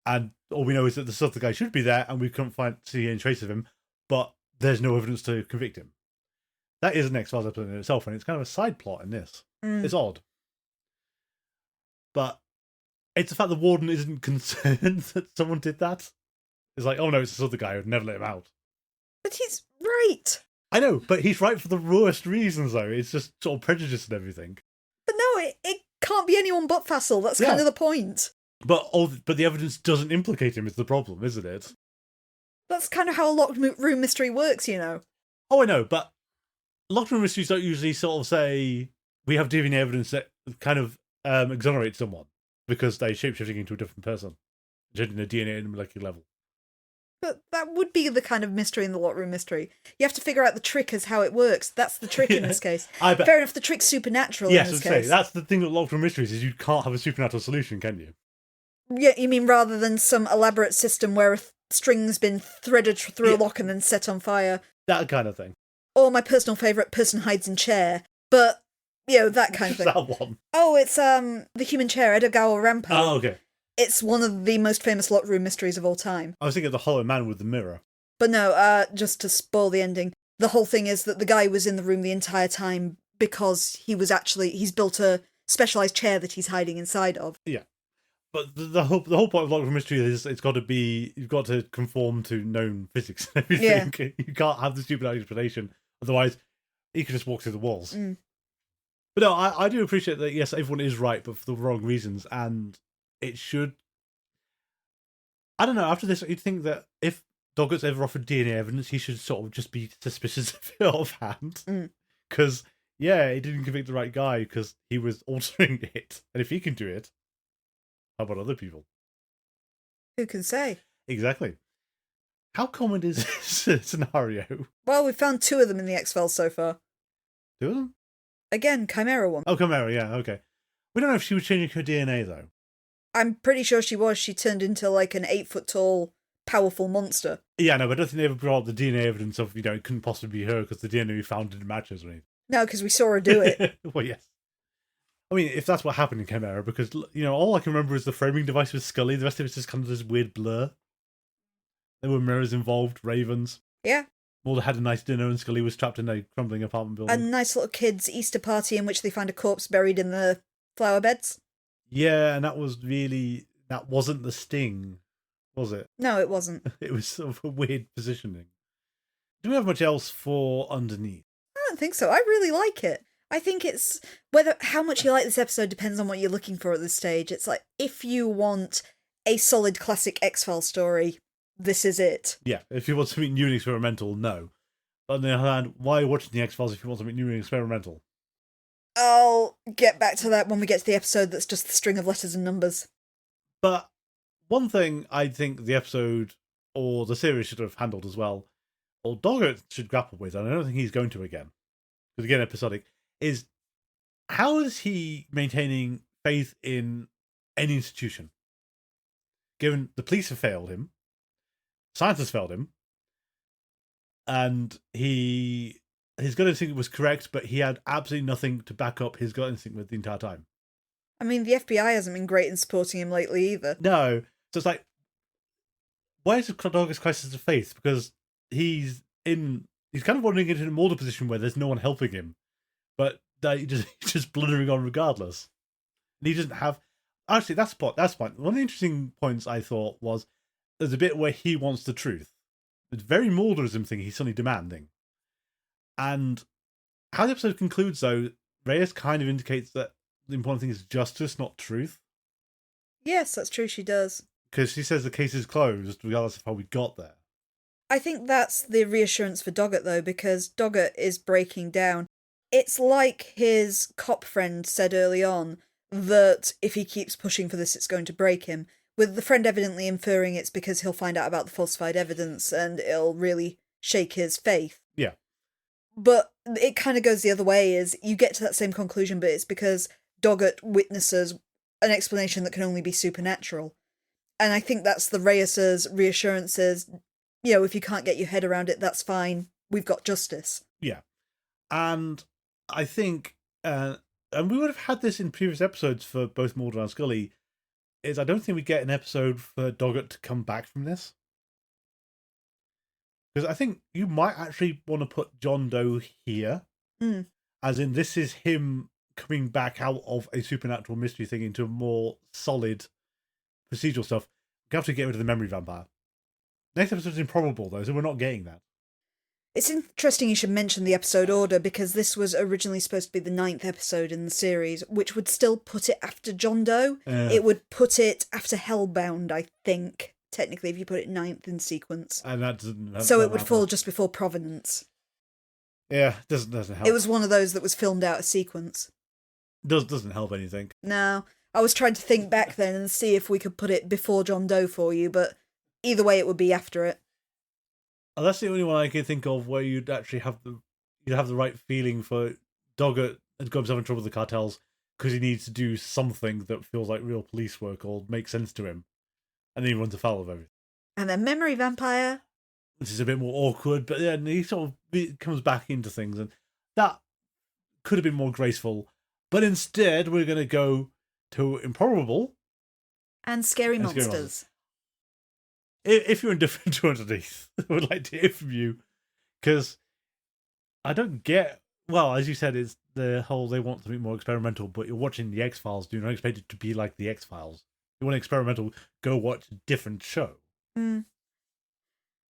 And all we know is that the other guy should be there, and we couldn't see any trace of him, but there's no evidence to convict him. That is an X-Files episode in itself, and it's kind of a side plot in this. It's odd. But it's the fact the warden isn't concerned that someone did that. It's like, oh no, it's this other guy who'd never let him out. But he's right. I know, but he's right for the worst reasons, though. It's just sort of prejudice and everything. But no, it can't be anyone but Fassel. That's kind of the point. But the evidence doesn't implicate him is the problem, isn't it? That's kind of how a locked room mystery works, you know. Oh, I know, but locked room mysteries don't usually sort of say, we have DNA evidence that kind of exonerates someone because they're shapeshifting into a different person, changing their DNA at a molecular level. But that would be the kind of mystery in the locked room mystery. You have to figure out the trick as how it works. That's the trick in this case. Fair enough, the trick's supernatural in this case. That's the thing with locked room mysteries, is you can't have a supernatural solution, can you? Yeah, you mean rather than some elaborate system where a string's been threaded through a lock and then set on fire. That kind of thing. Or my personal favourite, person hides in chair. But, that kind of thing. That one? Oh, it's The Human Chair, Edgar Allan Poe. Oh, okay. It's one of the most famous locked room mysteries of all time. I was thinking of the Hollow Man with the mirror. But no, just to spoil the ending, the whole thing is that the guy was in the room the entire time because he's built a specialised chair that he's hiding inside of. Yeah. But the whole point of locked room mystery is you've got to conform to known physics and everything. Yeah. You can't have the stupid explanation, otherwise you can just walk through the walls. But no, I do appreciate that, yes, everyone is right, but for the wrong reasons, and it should... I don't know, after this, you'd think that if Doggett's ever offered DNA evidence, he should sort of just be suspicious of it offhand. Because Yeah, he didn't convict the right guy because he was altering it. And if he can do it, how about other people? Who can say? Exactly. How common is this scenario? Well, we've found 2 of them in the X-Files so far. 2 of them? Again, Chimera one. Oh, Chimera, yeah, okay. We don't know if she was changing her DNA, though. I'm pretty sure she was. She turned into like an 8-foot-tall, powerful monster. Yeah, no, but I don't think they ever brought up the DNA evidence of, it couldn't possibly be her because the DNA we found didn't match us or anything. No, because we saw her do it. Well, yes. I mean, if that's what happened in Chimera, because, all I can remember is the framing device with Scully. The rest of it's just kind of this weird blur. There were mirrors involved, ravens. Yeah. Mulder had a nice dinner and Scully was trapped in a crumbling apartment building. A nice little kid's Easter party in which they find a corpse buried in the flower beds. Yeah, and that wasn't the sting, was it? No, it wasn't. It was sort of a weird positioning. Do we have much else for Underneath? I don't think so. I really like it. I think it's how much you like this episode depends on what you're looking for at this stage. It's like, if you want a solid classic X-Files story, this is it. Yeah, if you want something new and experimental, no. But on the other hand, why watching the X-Files if you want something new and experimental? I'll get back to that when we get to the episode that's just the string of letters and numbers. But one thing I think the episode or the series should have handled as well, or Doggett should grapple with, and I don't think he's going to again, because again, episodic, is how is he maintaining faith in any institution? Given the police have failed him, science has failed him, and his gut instinct was correct, but he had absolutely nothing to back up his gut instinct with the entire time. I mean, the FBI hasn't been great in supporting him lately either. No. So it's like, why is Doggett's crisis of faith? Because he's kind of wandering into a Mulder position where there's no one helping him, but he's just blundering on regardless. And he doesn't have... Actually, that's fine. One of the interesting points I thought was there's a bit where he wants the truth. It's very Mulderism thing he's suddenly demanding. And how the episode concludes, though, Reyes kind of indicates that the important thing is justice, not truth. Yes, that's true, she does. Because she says the case is closed, regardless of how we got there. I think that's the reassurance for Doggett, though, because Doggett is breaking down. It's like his cop friend said early on, that if he keeps pushing for this, it's going to break him. With the friend evidently inferring it's because he'll find out about the falsified evidence and it'll really shake his faith. Yeah. But it kind of goes the other way, is you get to that same conclusion, but it's because Doggett witnesses an explanation that can only be supernatural. And I think that's the Reyes's reassurances, if you can't get your head around it, that's fine. We've got justice. Yeah. And I think, and we would have had this in previous episodes for both Mulder and Scully, is I don't think we get an episode for Doggett to come back from this. Because I think you might actually want to put John Doe here. Mm. As in, this is him coming back out of a supernatural mystery thing into a more solid procedural stuff. We have to get rid of the memory vampire. Next episode's improbable, though, so we're not getting that. It's interesting you should mention the episode order, because this was originally supposed to be the 9th episode in the series, which would still put it after John Doe. It would put it after Hellbound, I think, technically, if you put it 9th in sequence. And that doesn't... So it would fall just before Provenance. Yeah, doesn't help. It was one of those that was filmed out of sequence. Doesn't help anything. No. I was trying to think back then and see if we could put it before John Doe for you, but either way it would be after it. Oh, that's the only one I can think of where you'd actually have the right feeling for Doggett has got himself in trouble with the cartels because he needs to do something that feels like real police work or makes sense to him. And then he runs afoul of everything. And then Memory Vampire. Which is a bit more awkward, but then he sort of comes back into things, and that could have been more graceful. But instead, we're going to go to Improbable. And Scary Monsters. If you're indifferent to Underneath, I would like to hear from you. Because I don't get... Well, as you said, it's the whole they want something more experimental, but you're watching The X-Files. Do you not expect it to be like The X-Files? You want experimental, go watch a different show. Mm.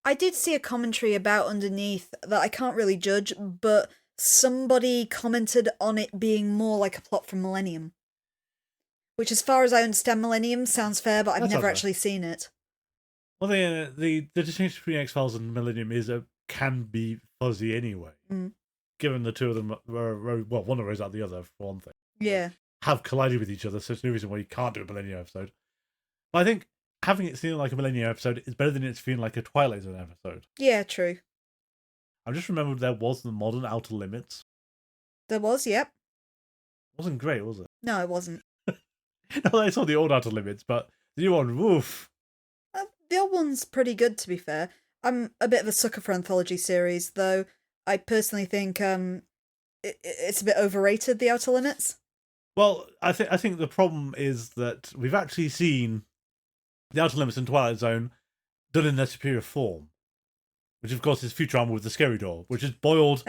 I did see a commentary about Underneath that I can't really judge, but somebody commented on it being more like a plot from Millennium. Which, as far as I understand, Millennium sounds fair, but I've never actually seen it. Well, the distinction between X-Files and Millennium can be fuzzy anyway. Mm. given the two of them one arose out the other for one thing. Yeah. Have collided with each other, so there's no reason why you can't do a Millennium episode. But I think having it seem like a Millennium episode is better than it's feeling like a Twilight Zone episode. Yeah, true. I just remembered there was the modern Outer Limits. There was, yep. Wasn't great, was it? No, it wasn't. No, I saw the old Outer Limits, but the new one, woof. The old one's pretty good, to be fair. I'm a bit of a sucker for anthology series, though I personally think it's a bit overrated, the Outer Limits. Well, I think the problem is that we've actually seen the Outer Limits and Twilight Zone done in their superior form, which of course is Futurama with the Scary Door, which has boiled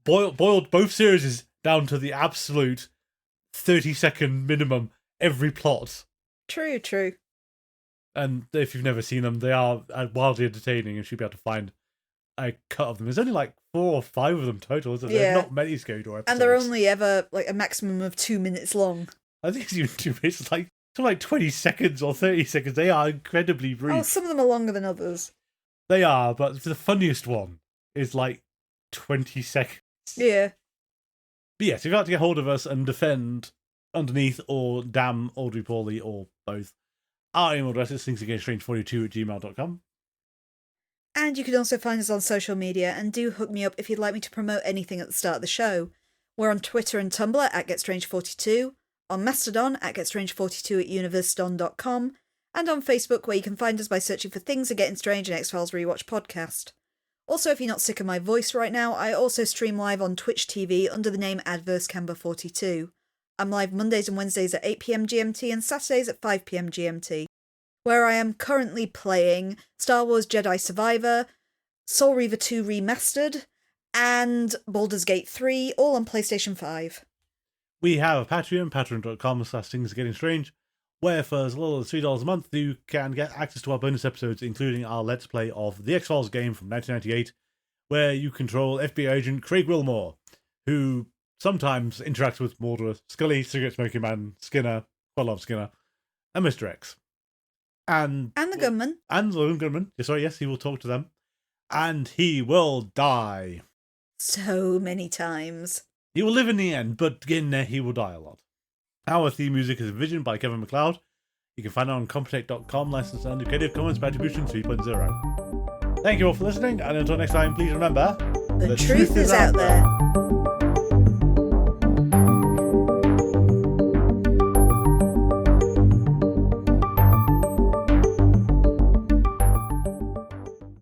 both series down to the absolute 30-second minimum every plot. True. And if you've never seen them, they are wildly entertaining and should be able to find a cut of them. There's only like 4 or 5 of them total, isn't there? Yeah. There's not many Scary Door episodes. And they're only ever like a maximum of 2 minutes long. I think it's even 2 minutes. It's like 20 seconds or 30 seconds. They are incredibly brief. Oh, some of them are longer than others. They are, but the funniest one is like 20 seconds. Yeah. But yes, if you'd like to get hold of us and defend underneath or damn Audrey Pauley or both, our email address is thingsagainstrange42@gmail.com. And you can also find us on social media, and do hook me up if you'd like me to promote anything at the start of the show. We're on Twitter and Tumblr at GetStrange42, on Mastodon at GetStrange42@universedon.com, and on Facebook, where you can find us by searching for Things Are Getting Strange and X-Files Rewatch Podcast. Also, if you're not sick of my voice right now, I also stream live on Twitch TV under the name AdverseCamber42. I'm live Mondays and Wednesdays at 8pm GMT and Saturdays at 5pm GMT, where I am currently playing Star Wars Jedi Survivor, Soul Reaver 2 Remastered, and Baldur's Gate 3, all on PlayStation 5. We have a Patreon, patreon.com/thingsgettingstrange, where for as little as $3 a month, you can get access to our bonus episodes, including our Let's Play of the X-Files game from 1998, where you control FBI agent Craig Wilmore, who sometimes interacts with Mulder, Scully, Cigarette Smoking Man, Skinner, quite a lot of Skinner, and Mr. X. And the gunman. And the gunman. Sorry, yes, he will talk to them. And he will die. So many times. He will live in the end, but getting there, he will die a lot. Our theme music is Vision by Kevin MacLeod. You can find it on Computech.com, licensed under Creative Commons by Attribution 3.0. Thank you all for listening, and until next time, please remember, the truth is out there.